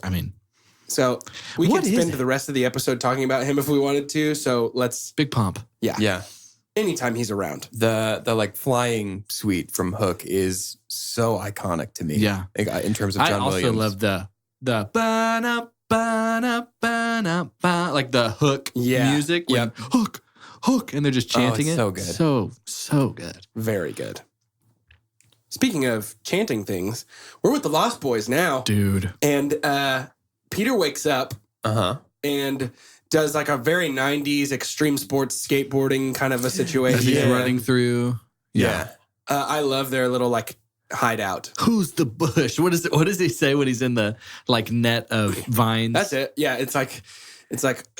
I mean, So we What could is spend it? the rest of the episode talking about him if we wanted to. So let's, big pump. Yeah. anytime he's around. The like flying suite from Hook is so iconic to me. Yeah. In terms of I John also Williams. love the ba-na, ba-na, ba-na, ba, like the Hook Yeah. music. When Hook, and they're just chanting it's it. so good. So good. Very good. Speaking of chanting things, we're with the Lost Boys now. Dude. And Peter wakes up Uh-huh. and does like a very 90s extreme sports skateboarding kind of a situation. He's Yeah. running through. Yeah. I love their little like hideout. Who's the bush? What does he say when he's in the like net of vines? That's it. Yeah, it's like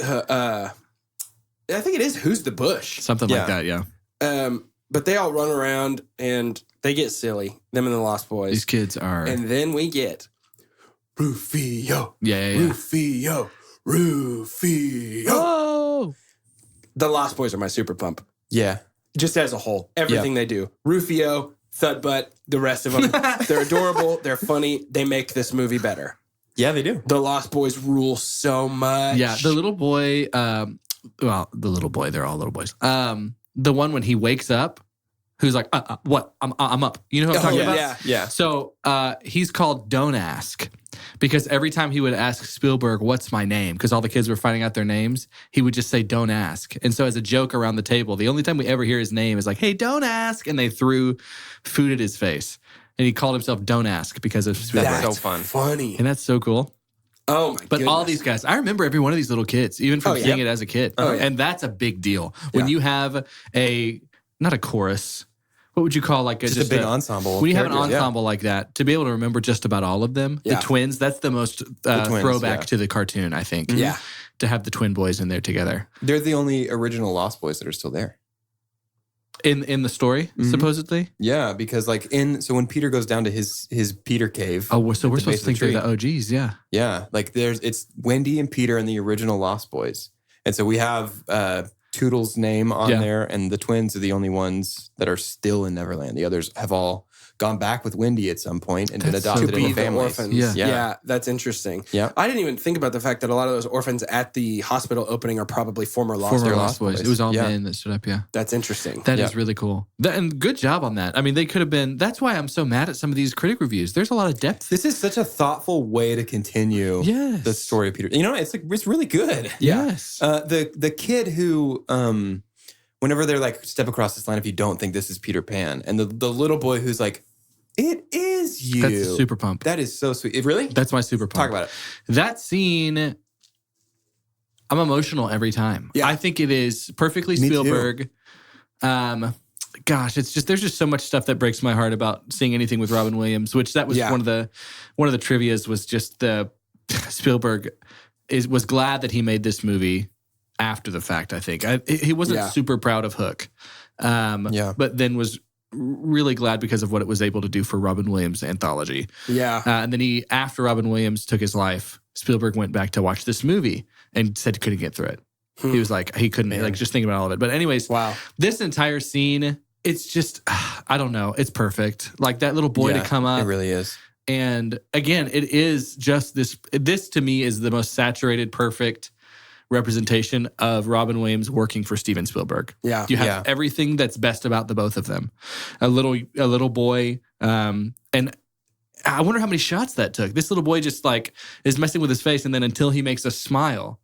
I think it is Who's the Bush. Something like that, yeah. But they all run around and they get silly, them and the Lost Boys. These kids are And then we get Rufio, yeah. Rufio. Oh. The Lost Boys are my super pump. Yeah. Just as a whole, everything they do. Rufio, Thudbutt, the rest of them. They're adorable. They're funny. They make this movie better. Yeah, they do. The Lost Boys rule so much. Yeah, the little boy, they're all little boys. The one when he wakes up, who's like, what? I'm up. You know who I'm talking about? yeah. Yeah. So he's called Don't Ask because every time he would ask Spielberg, what's my name? Because all the kids were finding out their names, he would just say, don't ask. And so as a joke around the table, the only time we ever hear his name is like, hey, don't ask. And they threw food at his face. and he called himself Don't Ask because of Spielberg. That's so fun. Funny. And that's so cool. Oh my But all these guys, I remember every one of these little kids, even from seeing it as a kid. Oh, yeah. And that's a big deal. When you have not a chorus, what would you call like Just a big ensemble. When you have an ensemble like that, to be able to remember just about all of them, the twins, that's the most twins, throwback to the cartoon, I think. Yeah. To have the twin boys in there together. They're the only original Lost Boys that are still there. In the story, supposedly? Yeah, because so when Peter goes down to his Peter cave. Oh, so we're supposed to think the they're the OGs, yeah. Yeah, like it's Wendy and Peter and the original Lost Boys. And so we have Toodle's name on there, and the twins are the only ones that are still in Neverland. The others have all gone back with Wendy at some point and been adopted into families. Orphans. Yeah. That's interesting. Yeah. I didn't even think about the fact that a lot of those orphans at the hospital opening are probably former Lost Boys. It was all men that stood up, That's interesting. That is really cool. And good job on that. I mean, they could have been, that's why I'm so mad at some of these critic reviews. There's a lot of depth. This is such a thoughtful way to continue the story of Peter. You know, it's really good. Yes. The kid who whenever they're like, step across this line if you don't think this is Peter Pan, and the little boy who's like, it is you. That's a super pump. That is so sweet. Really? That's my super pump. Talk about it. That scene, I'm emotional every time. Yeah. I think it is perfectly Me Spielberg. Gosh, it's just there's just so much stuff that breaks my heart about seeing anything with Robin Williams, which that was one of the trivias was just the Spielberg was glad that he made this movie after the fact. I think he wasn't super proud of Hook, but then was really glad because of what it was able to do for Robin Williams' anthology. Yeah. And then after Robin Williams took his life, Spielberg went back to watch this movie and said he couldn't get through it. He was like, he couldn't, like just thinking about all of it. But anyways, this entire scene, it's just, I don't know. It's perfect. Like that little boy to come up. It really is. And again, it is just this to me is the most saturated, perfect representation of Robin Williams working for Steven Spielberg. Yeah. You have everything that's best about the both of them. A little boy, and I wonder how many shots that took. This little boy just like is messing with his face, and then until he makes a smile,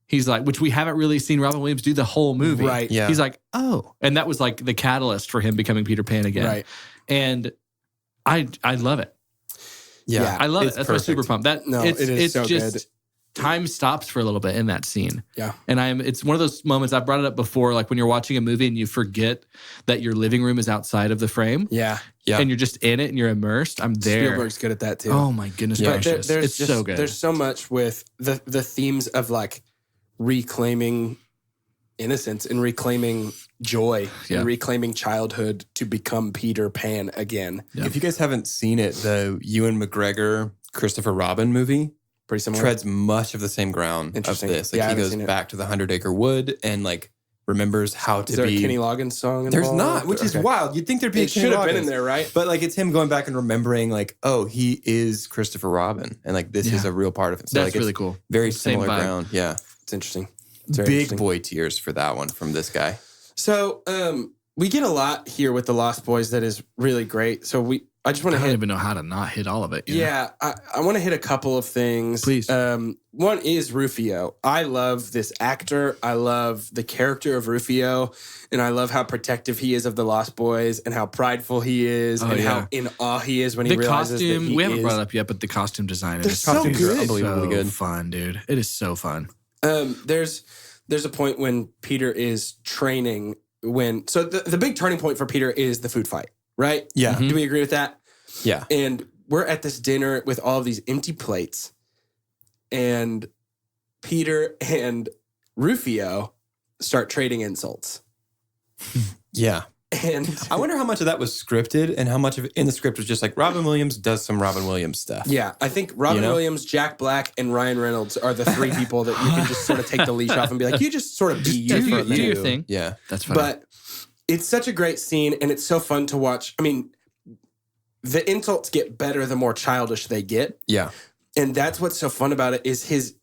he's like, which we haven't really seen Robin Williams do the whole movie. Right. Yeah. He's like, oh. And that was like the catalyst for him becoming Peter Pan again. Right. And I love it. Yeah. I love it. That's my perfect. super pump. It is so just, good. Time stops for a little bit in that scene. Yeah. And it's one of those moments, I've brought it up before, like when you're watching a movie and you forget that your living room is outside of the frame. Yeah. And you're just in it and you're immersed. I'm there. Spielberg's good at that too. Oh my goodness gracious. It's so good. There's so much with the themes of like reclaiming innocence and reclaiming joy and reclaiming childhood to become Peter Pan again. Yeah. If you guys haven't seen it, the Ewan McGregor, Christopher Robin movie Pretty similar. treads much of the same ground of Interesting. this. Yeah, I Like he haven't goes seen it. back to the 100-acre wood and like remembers how to Is there be. a Kenny Loggins song involved? There's not, which is wild. You'd think there'd be a It Kenny should have been Loggins. in there, right? But like it's him going back and remembering like, oh, he is Christopher Robin. And like this is a real part of it. So That's like really it's cool. very Same similar vibe. ground. Yeah. It's interesting. It's very Big interesting. boy tears for that one from this guy. So we get a lot here with the Lost Boys that is really great. So I just want I to don't hit. even know how to not hit all of it. you know? Yeah, I want to hit a couple of things. Please. One is Rufio. I love this actor. I love the character of Rufio, and I love how protective he is of the Lost Boys, and how prideful he is, and how in awe he is when he The realizes costume, that he we haven't is. brought it up yet, but the costume design in They're this so costumes good. are Unbelievably so good. fun, dude. It is so fun. There's a point when Peter is training. So the big turning point for Peter is the food fight, right? Yeah. Mm-hmm. Do we agree with that? Yeah. And we're at this dinner with all of these empty plates, and Peter and Rufio start trading insults. Yeah. And I wonder how much of that was scripted and how much of it in the script was just like Robin Williams does some Robin Williams stuff. yeah, I think Robin Williams, Jack Black, and Ryan Reynolds are the three people that you can just sort of take the leash off and be like, you just sort of be you for a do minute. your thing. Yeah. That's funny. But it's such a great scene, and it's so fun to watch. I mean, the insults get better the more childish they get. Yeah. And that's what's so fun about it is his,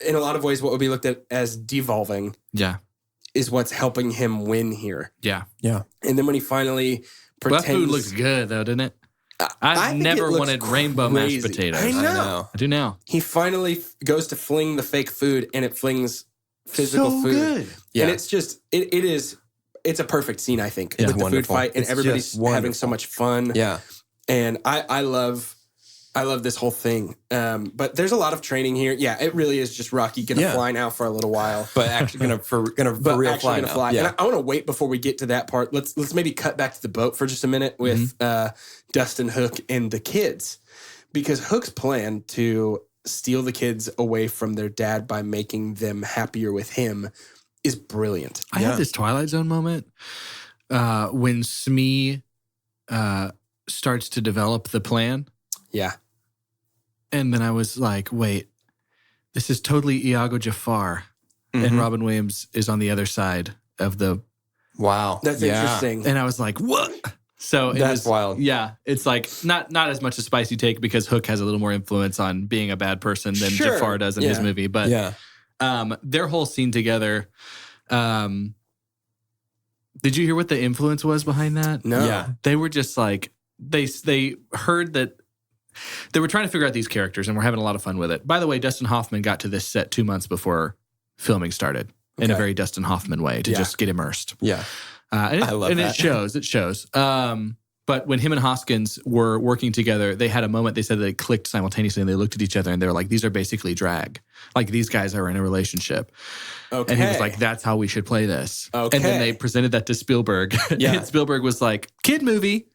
in a lot of ways, what would be looked at as devolving yeah. is what's helping him win here. Yeah. Yeah. And then when he finally Well, pretends... that food looks good, though, didn't it? I I've think never it looks wanted rainbow mashed crazy. potatoes. I know. I do now. He finally goes to fling the fake food, and it flings physical So food. good. And it's just, it's a perfect scene, I think, Yeah. with the Wonderful. food fight, and It's everybody's just having wonderful. so much fun. Yeah. And I love this whole thing. But there's a lot of training here. Yeah, it really is just Rocky gonna fly now for a little while. But actually gonna for real fly now. Yeah. And I want to wait before we get to that part. Let's maybe cut back to the boat for just a minute with Dustin, Hook, and the kids. Because Hook's plan to steal the kids away from their dad by making them happier with him is brilliant. I had this Twilight Zone moment when Smee starts to develop the plan. Yeah. And then I was like, wait, this is totally Iago Jafar. And Robin Williams is on the other side of the... Wow. That's interesting. And I was like, what? So that's wild. Yeah. It's like not as much a spicy take because Hook has a little more influence on being a bad person than Jafar does in his movie. But their whole scene together... did you hear what the influence was behind that? No. Yeah. They were just like, they heard that they were trying to figure out these characters and we're having a lot of fun with it. By the way, Dustin Hoffman got to this set 2 months before filming started in a very Dustin Hoffman way to just get immersed. Yeah. And I love that. It shows. But when him and Hoskins were working together, they had a moment, they said they clicked simultaneously and they looked at each other and they were like, these are basically drag. Like these guys are in a relationship. Okay. And he was like, that's how we should play this. Okay. And then they presented that to Spielberg. And Spielberg was like, kid movie.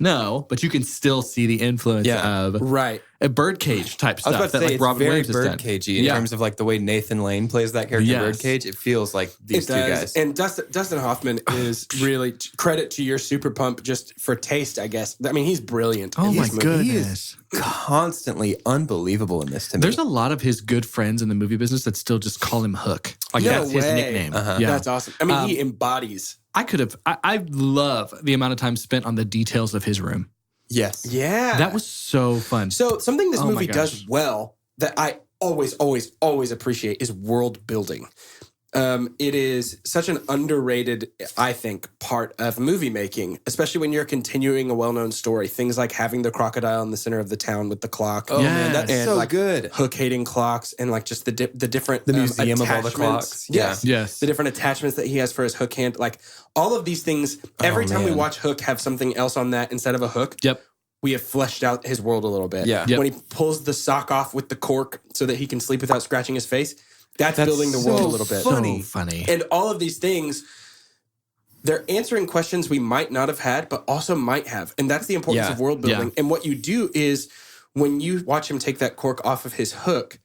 No, but you can still see the influence of a birdcage type I was stuff about to that say, like it's Robin very Williams has done. birdcagey in terms of like the way Nathan Lane plays that character Birdcage. It feels like these two guys. And Dustin Hoffman is really credit to your Super Pump just for taste, I guess. I mean, he's brilliant. Oh in my this movie. goodness. He is constantly unbelievable in this to me. There's a lot of his good friends in the movie business that still just call him Hook. Like that's his nickname. Yeah. That's awesome. I mean, he embodies. I love the amount of time spent on the details of his room. Yes. Yeah. That was so fun. So something this movie gosh. does well that I always appreciate is world building. It is such an underrated, I think, part of movie making, especially when you're continuing a well-known story. Things like having the crocodile in the center of the town with the clock. Oh man, that's and so like good. Hook hating clocks and like just the different museum of all the attachments. clocks. Yes. The different attachments that he has for his hook hand. Like all of these things. Every time we watch Hook have something else on that instead of a hook. Yep. We have fleshed out his world a little bit. Yeah. Yep. When he pulls the sock off with the cork so that he can sleep without scratching his face, that's building the world a little bit. So funny. And all of these things, they're answering questions we might not have had, but also might have. And that's the importance of world building. And what you do is when you watch him take that cork off of his hook,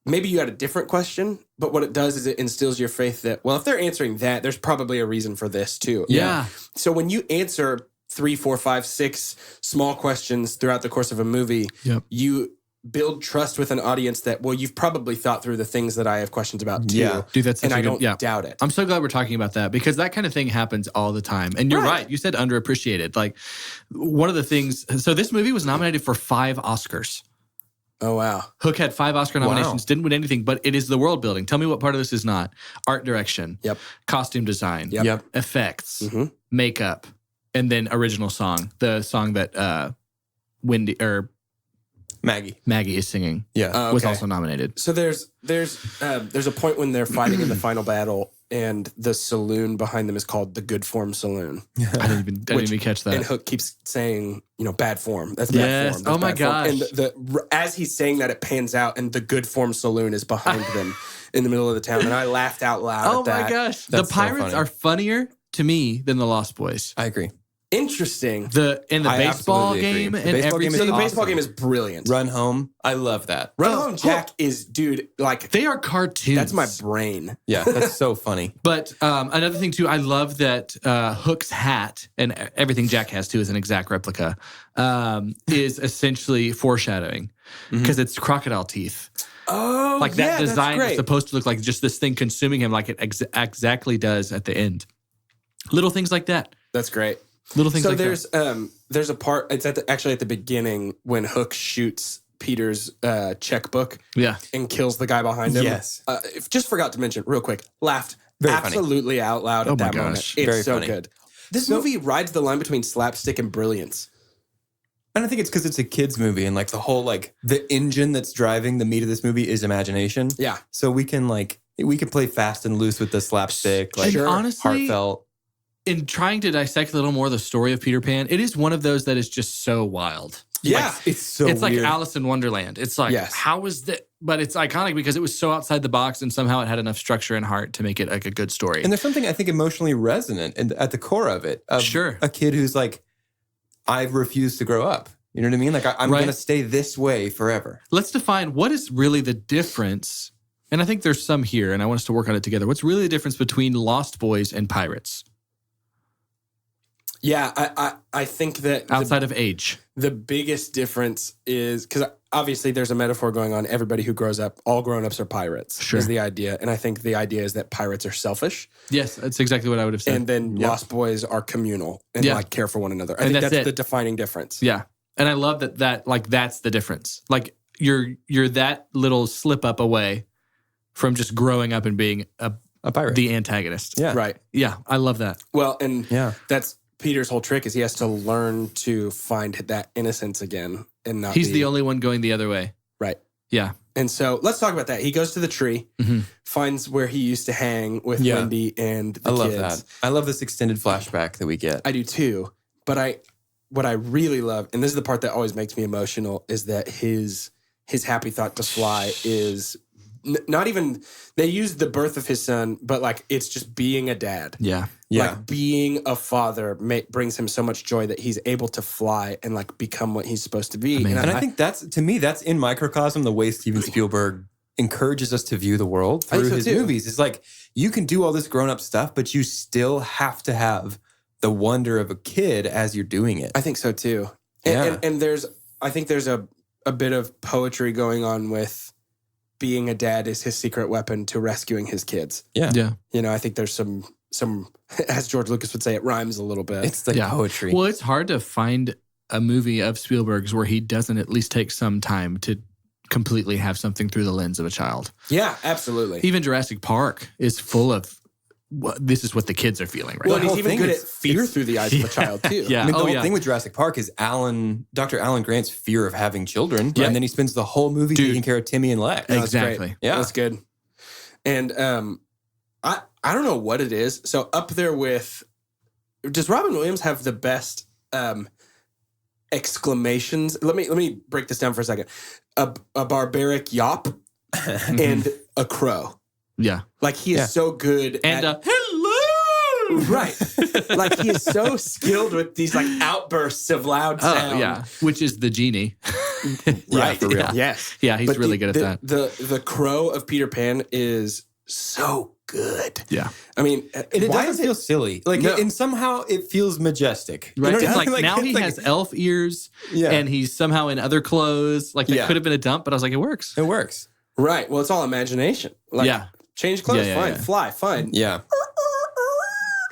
maybe you had a different question, but what it does is it instills your faith that, well, if they're answering that, there's probably a reason for this too. Yeah. So when you answer 3, 4, 5, 6 small questions throughout the course of a movie, you build trust with an audience that, well, you've probably thought through the things that I have questions about too. Yeah. Dude, that's such and a I good, don't doubt it. I'm so glad we're talking about that because that kind of thing happens all the time. And you're right. You said underappreciated. Like one of the things, so this movie was nominated for 5 Oscars. Oh, wow. Hook had 5 Oscar nominations, didn't win anything, but it is the world building. Tell me what part of this is not. Art direction. Yep. Costume design. Yep. Effects. Makeup. And then original song. The song that Maggie is singing. Yeah. Was also nominated. So there's a point when they're fighting in the final battle and the saloon behind them is called the Good Form Saloon. I didn't even catch that. And Hook keeps saying, bad form. That's bad form. That's Oh my bad form. gosh. And as he's saying that, it pans out and the Good Form Saloon is behind them in the middle of the town. And I laughed out loud at that. Oh my gosh. That's the so Pirates funny. are funnier to me than the Lost Boys. I agree. Interesting. The baseball absolutely agree. game The and baseball game everything. is So the awesome. baseball game is brilliant. Run Home. I love that. Run Home Jack is, dude, like, They are cartoons. that's my brain. Yeah, that's so funny. But another thing too, I love that Hook's hat and everything Jack has too is an exact replica. Is essentially foreshadowing because it's crocodile teeth. Oh, Like that design that's is great. supposed to look like just this thing consuming him, like it exactly does at the end. Little things like that. That's great. Little things So like that. there's a part. It's actually at the beginning when Hook shoots Peter's checkbook Yeah. and kills the guy behind him. Yes. Just forgot to mention real quick. Laughed Very funny. absolutely out loud Oh at my that moment. gosh. It's Very so funny. good. This movie rides the line between slapstick and brilliance. And I think it's because it's a kids movie and like the whole like the engine that's driving the meat of this movie is imagination. Yeah. So we can play fast and loose with the slapstick, like And honestly, heartfelt. in trying to dissect a little more the story of Peter Pan, it is one of those that is just so wild. Yeah. It's so It's like weird. Alice in Wonderland. It's like, Yes. how is that? But it's iconic because it was so outside the box and somehow it had enough structure and heart to make it like a good story. And there's something I think emotionally resonant at the core of it. Of Sure. A kid who's like, I refuse to grow up. You know what I mean? Like, I'm Right. going to stay this way forever. Let's define what is really the difference. And I think there's some here, and I want us to work on it together. What's really the difference between Lost Boys and Pirates Yeah, I think that outside of age? the biggest difference is because obviously there's a metaphor going on. Everybody who grows up, all grown-ups are pirates, Sure. is the idea. And I think the idea is that pirates are selfish. Yes, that's exactly what I would have said. And then Lost Boys are communal and Yeah. like care for one another. I And think that's that's it. the defining difference. Yeah. And I love that like that's the difference. Like you're that little slip up away from just growing up and being A pirate. the antagonist. Yeah. Right. Yeah, I love that. Well, and Yeah. that's Peter's whole trick is he has to learn to find that innocence again and not He's be, the only one going the other way. right. Yeah. And so let's talk about that. He goes to the tree, Mhm. finds where he used to hang with Yeah. Wendy and the I love kids. that. I love this extended flashback that we get. I do too. But what I really love, and this is the part that always makes me emotional, is that his happy thought to fly is not even, they use the birth of his son, but like it's just being a dad. Yeah. Yeah. Like being a father brings him so much joy that he's able to fly and like become what he's supposed to be. Amazing. And And I think that's, to me, that's in microcosm the way Steven Spielberg encourages us to view the world I think through so his too. movies. It's like, you can do all this grown-up stuff, but you still have to have the wonder of a kid as you're doing it. I think so too. Yeah. And I think there's a bit of poetry going on with being a dad is his secret weapon to rescuing his kids. Yeah. Yeah. You know, I think there's some, as George Lucas would say, it rhymes a little bit. It's like Yeah. poetry. Well, it's hard to find a movie of Spielberg's where he doesn't at least take some time to completely have something through the lens of a child. Yeah, absolutely. Even Jurassic Park is full of this is what the kids are feeling right Well, now. he's whole even thing good at is- fear it's- through the eyes of a child too. Yeah. I mean, the Oh, whole yeah. thing with Jurassic Park is Dr. Alan Grant's fear of having children. Yeah. And then he spends the whole movie Dude. taking care of Timmy and Lex. No, that's great. Exactly. Yeah. That's good. And I don't know what it is. So up there with, does Robin Williams have the best exclamations? Let me break this down for a second. A barbaric yop and a crow. Yeah. Like he is Yeah. so good And at hello. right. Like he is so skilled with these like outbursts of loud Oh, sound. yeah. Which is the genie. Right. for real. Yeah. Yes. Yeah, he's But really good at that. The crow of Peter Pan is so good. Yeah. I mean, And it why doesn't is feel silly. Like, No. and somehow it feels majestic. You Right. know It's what I like, mean? now it's he like- has elf ears Yeah. and he's somehow in other clothes. Like that Yeah. could have been a dump, but I was like, it works. It works. right? Well, it's all imagination. Like, Yeah. change clothes, Yeah, yeah, fine. yeah. Fly, fine. Yeah.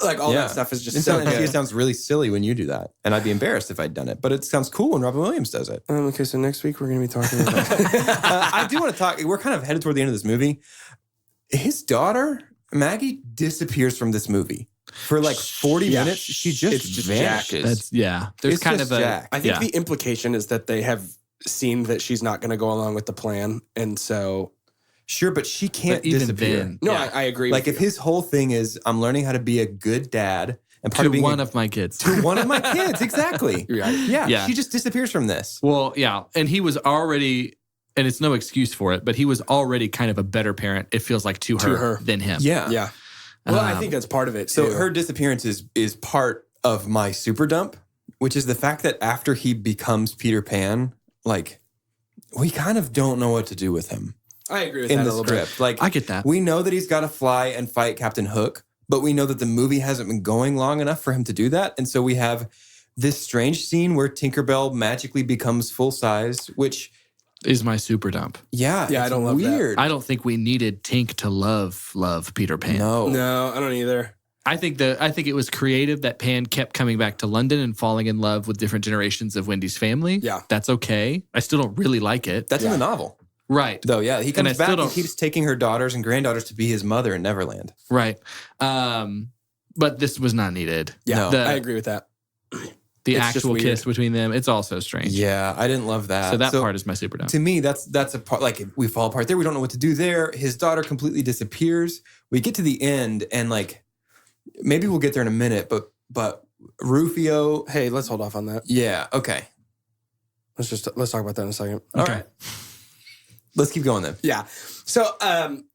Like all Yeah. that stuff is just It so sounds, good. it sounds really silly when you do that. And I'd be embarrassed if I'd done it. But it sounds cool when Robin Williams does it. Okay, so next week we're going to be talking about. I do want to talk. We're kind of headed toward the end of this movie. His daughter, Maggie, disappears from this movie for like 40 Yeah. minutes. She just, It's just vanishes. That's yeah. There's It's kind just of a Jack. I think yeah. the implication is that they have seen that she's not going to go along with the plan, and so Sure, but she can't But even disappear. then, no, yeah. I agree. Like with if you. his whole thing is I'm learning how to be a good dad and part to of being one of my kids. to one of my kids, exactly. You're right. Yeah, Yeah. she just disappears from this. Well, yeah, and he was already, and it's no excuse for it, but he was already kind of a better parent. It feels like to her than him. Yeah. Yeah. Well, I Um, think that's part of it. So too. her disappearance is part of my super dump, which is the fact that after he becomes Peter Pan, like we kind of don't know what to do with him I agree with in that the a little script. Like I get that. we know that he's got to fly and fight Captain Hook, but we know that the movie hasn't been going long enough for him to do that. And so we have this strange scene where Tinkerbell magically becomes full size, which Is my super dump. Yeah, I it's don't love that. weird. I don't think we needed Tink to love Peter Pan. No. bit. No, I don't either. I think it was creative that Pan kept coming back to London and falling in love with different generations of Wendy's family. Yeah. That's okay. I still don't really like it. That's in the novel. Right. Though, yeah, he And I comes still back and don't- keeps taking her daughters and granddaughters to be his mother in Neverland. Right. But this was not needed. Yeah, The- I agree with that. The It's just actual weird. kiss between them, it's also strange. Yeah, I didn't love that. So that part is my super dump. To me, that's a part, like we fall apart there. We don't know what to do there. His daughter completely disappears. We get to the end and like maybe we'll get there in a minute, but Rufio. Hey, let's hold off on that. Yeah. Okay. Let's talk about that in a second. All right. Let's keep going then. Yeah. So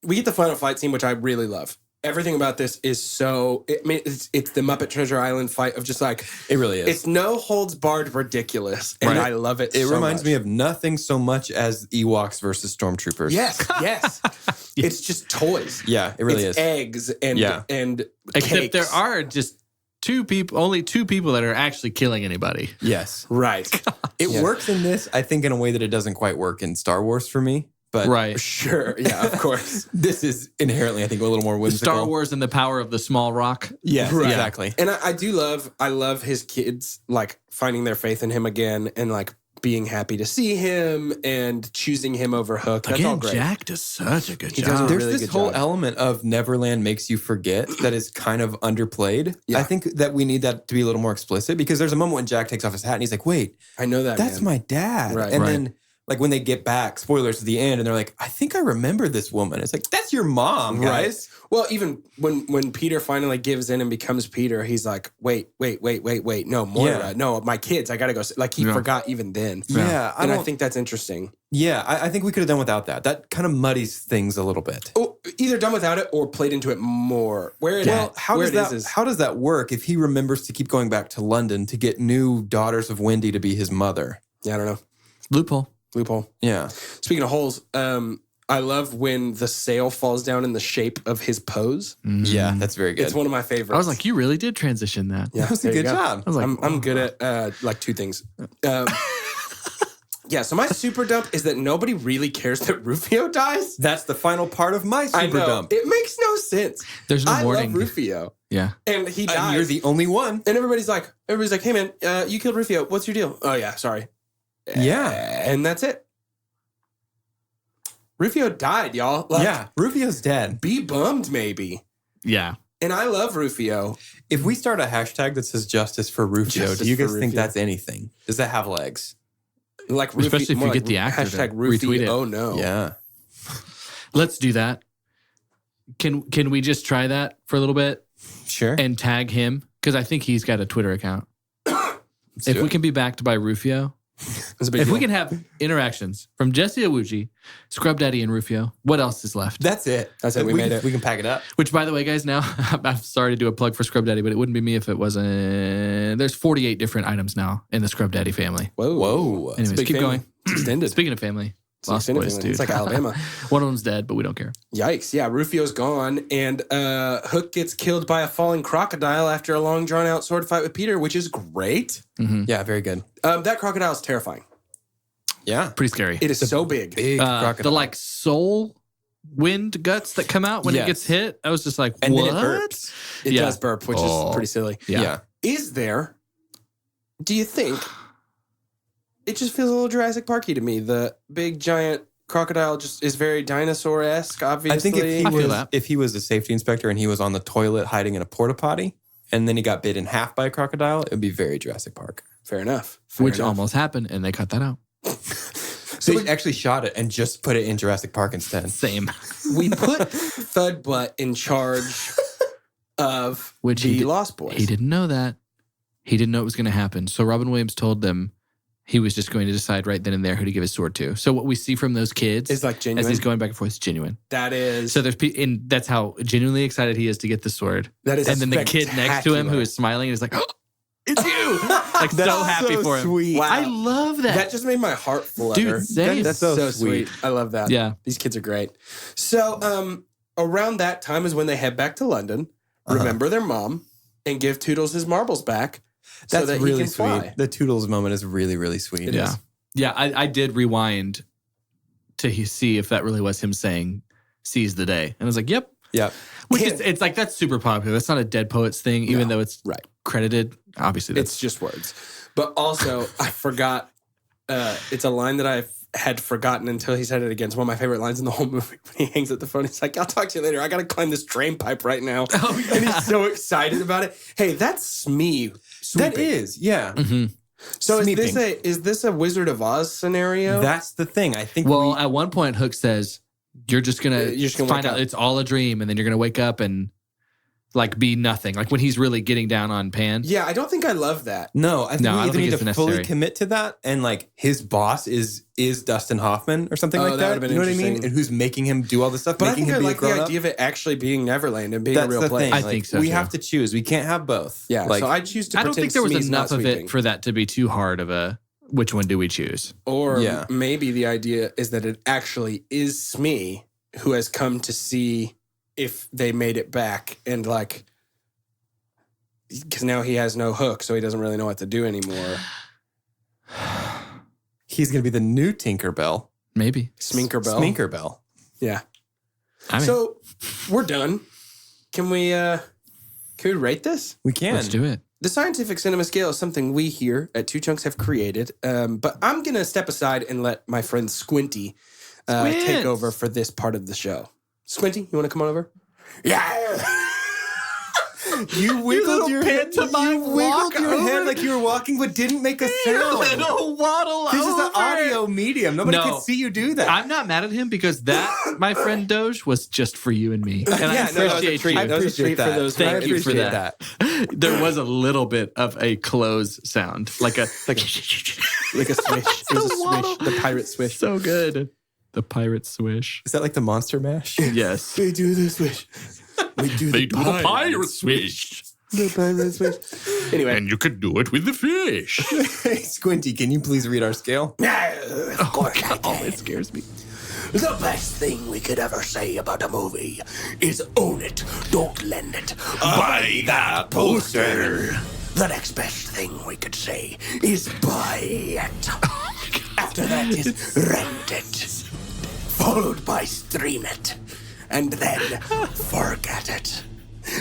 we get the final fight scene, which I really love. Everything about this is so. It's the Muppet Treasure Island fight of just like It really is. it's no holds barred ridiculous, and Right. I love it. It so reminds much. me of nothing so much as Ewoks versus Stormtroopers. Yes. It's just toys. Yeah, it really it's is. eggs and Yeah. and Except cakes. there are just only two people that are actually killing anybody. Yes. right. It Yeah. works in this, I think, in a way that it doesn't quite work in Star Wars for me. But Right. Sure. Yeah. Of course. this is inherently, I think, a little more whimsical. Star Wars and the power of the small rock. Yes, Right. exactly. And I love his kids like finding their faith in him again and like being happy to see him and choosing him over Hook. That's all Again, great. Jack does such a good He does job. a There's really this good whole job. element of Neverland makes you forget that is kind of underplayed. Yeah. I think that we need that to be a little more explicit because there's a moment when Jack takes off his hat and he's like, wait, I know that. that's man. my dad. Right. And Right. then like when they get back, spoilers at the end, and they're like, I think I remember this woman. It's like, that's your mom, Right. guys. Well, even when Peter finally gives in and becomes Peter, he's like, wait, no, Moira, Yeah. no, my kids, I gotta go. Like he Yeah. forgot even then. Yeah. And I think that's interesting. I think we could have done without that. That kind of muddies things a little bit. Oh, either done without it or played into it more. How does that work if he remembers to keep going back to London to get new daughters of Wendy to be his mother? Yeah, I don't know. Loophole. Yeah. Speaking of holes, I love when the sail falls down in the shape of his pose. Yeah, that's very good. It's one of my favorites. I was like, you really did transition that. yeah, that was a there you good go. job. I was like, I'm good at like two things. Yeah, so my super dump is that nobody really cares that Rufio dies. That's the final part of my I super know. dump. It makes no sense. There's no I warning. love Rufio. Yeah. And he dies. And you're the only one. And everybody's like, hey man, you killed Rufio. What's your deal? Oh yeah, sorry. Yeah. And that's it. Rufio died, y'all. Like, Yeah. Rufio's dead. Be bummed, maybe. Yeah. And I love Rufio. If we start a hashtag that says justice for Rufio, Justice do you for guys think Rufio. that's anything? Does that have legs? Like Especially if you more get the actor hashtag to Rufio. retweet it. Oh no. Yeah. Let's do that. Can we just try that for a little bit Sure. and tag him? Because I think he's got a Twitter account. Let's If do we it. can be backed by Rufio, It's a big if deal. we can have interactions from Jesse Awuji, Scrub Daddy, and Rufio, what else is left? That's it. That's it. We made it. We can pack it up. Which, by the way, guys, now I'm sorry to do a plug for Scrub Daddy, but it wouldn't be me if it wasn't. There's 48 different items now in the Scrub Daddy family. Whoa. Whoa. Anyways, big keep family. going. It's extended. Speaking of family, It's Lost extended Boys, family. dude. It's like Alabama. One of them's dead, but we don't care. Yikes. Yeah, Rufio's gone. And Hook gets killed by a falling crocodile after a long, drawn-out sword fight with Peter, which is great. Yeah, very good. That crocodile is terrifying. Yeah. Pretty scary. It is so big. Big The crocodile. like soul wind guts that come out when Yes. it gets hit. I was just like, And what? then it burps. It Yeah. does burp, which Oh. is pretty silly. Yeah. Is there, do you think, it just feels a little Jurassic Parky to me. The big, giant crocodile just is very dinosaur-esque, obviously. I think I feel that. if he was a safety inspector and he was on the toilet hiding in a porta potty and then he got bit in half by a crocodile, it would be very Jurassic Park. Fair enough. Fair Which enough. almost happened, and they cut that out. So they actually shot it and just put it in Jurassic Park instead. Same. We put Thud Butt in charge of Which the he did- Lost Boys. He didn't know that. He didn't know it was going to happen. So Robin Williams told them he was just going to decide right then and there who to give his sword to. So what we see from those kids It's like as genuine. he's going back and forth is genuine. That is. So and that's how genuinely excited he is to get the sword. that is. And then the kid next to him who spectacular. is smiling is like, oh, it's you. Like so That's happy so for him. sweet. Wow. I love that. That just made my heart flutter. Dude, same. That's so so sweet. sweet. I love that. Yeah. These kids are great. So, around that time is when they head back to London, remember their mom, and give Toodles his marbles back. That's so that really he can sweet. fly. The Toodles moment is really, really sweet. It is. Yeah, I did rewind to see if that really was him saying "seize the day," and I was like, "Yep." Yeah. Which And- is, it's like that's super popular. That's not a Dead Poets thing, even No, though it's right. credited. Obviously, It's that's just words. But also, I forgot. It's a line that I had forgotten until he said it again. It's one of my favorite lines in the whole movie. When he hangs up the phone, he's like, "I'll talk to you later. I got to climb this drain pipe right now." Oh, yeah. And he's so excited about it. Hey, that's me. That sweeping. is, yeah. Mhm. So Smeeping. is this a Wizard of Oz scenario? That's the thing. I think Well, at one point, Hook says, "You're just gonna You're just gonna find wake out up. it's all a dream, and then you're gonna wake up and like be nothing. Like when he's really getting down on Pan. Yeah, I don't think I love that. No, I think No, I we don't either think need it's to fully necessary. commit to that, and like his boss is Dustin Hoffman or something Oh, like that that. would've been You know what I mean? interesting. And who's making him do all this stuff? But I making think I him be like a the grown-up? idea of it actually being Neverland and being That's a real the place. thing. I Like, think so, we too. have to choose. We can't have both. Yeah, Like, so I choose to I don't pretend think there was Smee's not enough of sweeping. it for that to be too hard of a which one do we choose? Or Yeah. maybe the idea is that it actually is Smee who has come to see if they made it back and like, because now he has no hook, so he doesn't really know what to do anymore. he's going to be the new Tinkerbell. Maybe. Sminkerbell. Sminkerbell. Yeah. I mean, So we're done. Can we rate this? We can. let's do it. The scientific cinema scale is something we here at Two Chunks have created, but I'm going to step aside and let my friend Squinty take Squint! over for this part of the show. Squinty, you want to come on over? Yeah. You wiggled your head. You pantomime wiggled walk your head over. like you were walking, but didn't make a sound. waddle This is an audio medium. Nobody No. can see you do that. I'm not mad at him because that, my friend Doge, was just for you and me. And I Yeah, no, that was a appreciate treat. you. That was a treat for those who Thank are you for appreciate that. There was a little bit of a close sound, like a like a swish. It was a swish. The pirate swish. so good. The pirate swish. Is that like the monster mash? Yes. They do the swish. We do They do the pirate swish. The pirate swish. Anyway. And you could do it with the fish. Hey, Squinty, can you please read our scale? Of course I Oh, can. it scares me. The best thing we could ever say about a movie is own it, don't lend it. Buy that poster. The next best thing we could say is buy it. After that is rent it. Followed by stream it. And then forget it.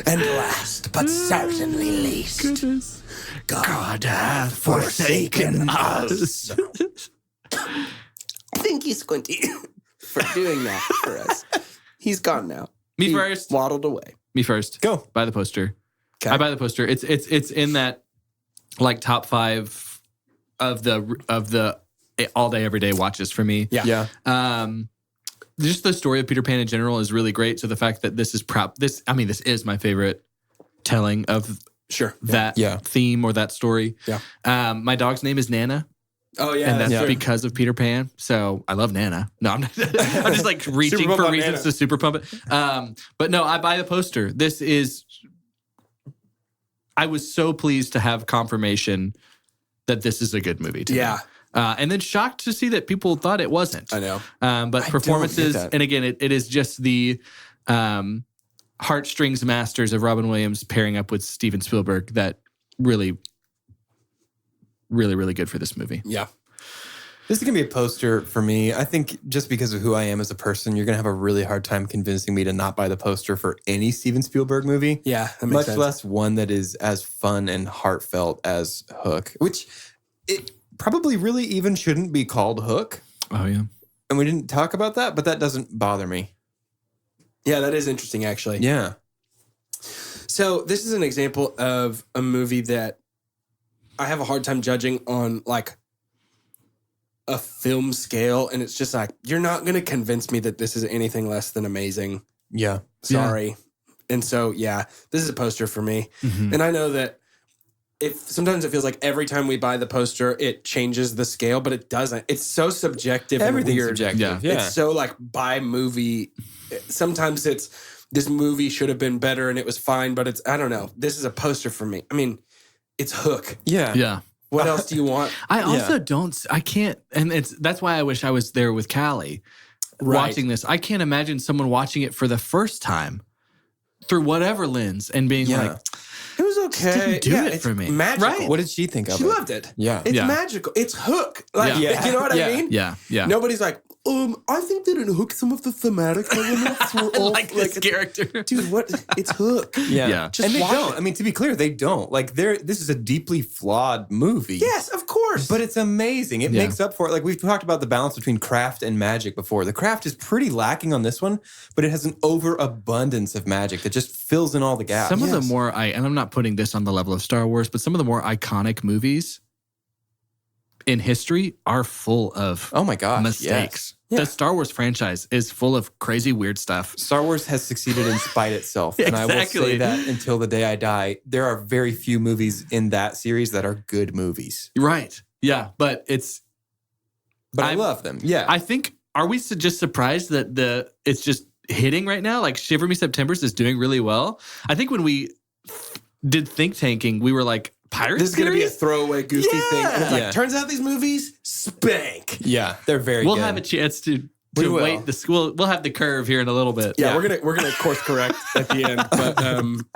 And last but certainly least, God hath forsaken us. Thank you, Squinty, for doing that for us. He's gone now. Me He first. waddled away. Me first. Go. Buy the poster. Okay. I buy the poster. It's in that like top 5 of the all day every day watches for me. Yeah. Just the story of Peter Pan in general is really great. So the fact that this is this is my favorite telling of Sure. that Yeah. theme or that story. Yeah. My dog's name is Nana. Oh, yeah. And that's true. because of Peter Pan. So I love Nana. No, I'm not. I'm just like reaching Super for pump reasons Nana. to super pump it. But no, I buy the poster. This is. I was so pleased to have confirmation that this is a good movie. To me. Yeah. And then shocked to see that people thought it wasn't. I know. But I performances, don't get that. and again, it is just the heartstrings masters of Robin Williams pairing up with Steven Spielberg that really good for this movie. Yeah. This is going to be a poster for me. I think just because of who I am as a person, you're going to have a really hard time convincing me to not buy the poster for any Steven Spielberg movie. Yeah. That makes Much sense. less one that is as fun and heartfelt as Hook, which it probably really even shouldn't be called Hook. Oh yeah. And we didn't talk about that, but that doesn't bother me. Yeah, that is interesting, actually. Yeah. So this is an example of a movie that I have a hard time judging on like a film scale. And it's just like, you're not going to convince me that this is anything less than amazing. Yeah. Sorry. And so, yeah, this is a poster for me. Mhm. And I know that if sometimes it feels like every time we buy the poster, it changes the scale, but it doesn't. It's so subjective Everything's and weird. subjective. Yeah. Yeah. It's so like by movie. Sometimes it's this movie should have been better and it was fine, but it's, I don't know. This is a poster for me. I mean, it's Hook. Yeah. Yeah. What else do you want? I also I can't, and that's why I wish I was there with Callie watching this. I can't imagine someone watching it for the first time through whatever lens and being Yeah. like, It was okay. didn't do it it's for me. Magical. Right? What did she think of She it? loved it. Yeah. It's Yeah. magical. It's Hook. Like, Yeah. you know what Yeah. I mean? yeah, yeah. Nobody's like, I think that in Hook, some of the thematic elements were all like this like, character. dude, what? It's Hook. Yeah. Yeah. Just and they watch don't. it. I mean, to be clear, they don't. Like, this is a deeply flawed movie. Yes, of course. But it's amazing. It Yeah. makes up for it. Like, we've talked about the balance between craft and magic before. The craft is pretty lacking on this one, but it has an overabundance of magic that just fills in all the gaps. Some of the more and I'm not putting this on the level of Star Wars, but some of the more iconic movies in history are full of Oh my gosh, mistakes. yes. The Star Wars franchise is full of crazy, weird stuff. Star Wars has succeeded in spite itself. And I will Exactly. say that until the day I die, there are very few movies in that series that are good movies. Right. Yeah. But But I I'm- love them. Yeah. I think, are we just surprised that it's just hitting right now? Like Shiver Me Septimbers is doing really well. I think when we did think tanking, we were like, Pirate This is going to be a series? throwaway, goofy thing. And it's like, Yeah. turns out these movies spank. yeah, they're very We'll good. have a chance to We will. wait. We'll have the curve here in a little bit. Yeah, we're gonna course correct at the end, but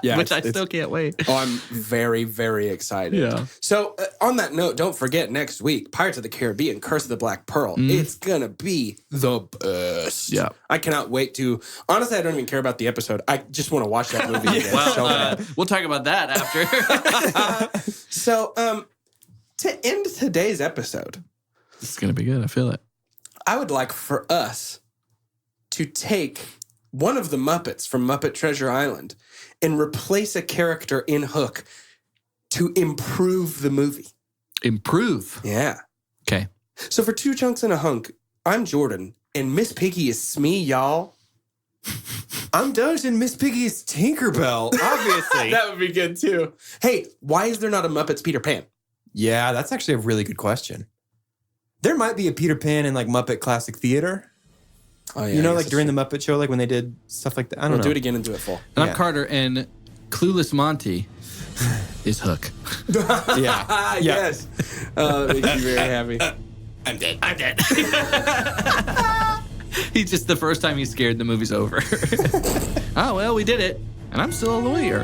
yeah, Which I it's- still can't wait. Oh, I'm very, very excited. Yeah. So, on that note, don't forget next week, Pirates of the Caribbean: Curse of the Black Pearl. It's gonna be the best. Yeah. I cannot wait to. Honestly, I don't even care about the episode. I just want to watch that movie again. Well, so bad. we'll talk about that after. So, to end today's episode, This is gonna be good. I feel it. I would like for us to take one of the Muppets from Muppet Treasure Island and replace a character in Hook to improve the movie. Improve. Yeah. Okay. So for 2 Chunks and a Hunk, I'm Jordan, and Miss Piggy is Smee, y'all. I'm Doge and Miss Piggy is Tinkerbell, obviously. That would be good too. Hey, why is there not a Muppets Peter Pan? Yeah, that's actually a really good question. There might be a Peter Pan in like Muppet Classic Theater. Oh, You know, like during the Muppet Show, like when they did stuff like that. I don't We'll know. do it again and do it full. And Yeah. I'm Carter, and Clueless Monty is Hook. Yeah. Yes. That makes you very happy. I'm dead. He's just the first time he's scared, the movie's over. Oh, well, we did it. And I'm still a lawyer.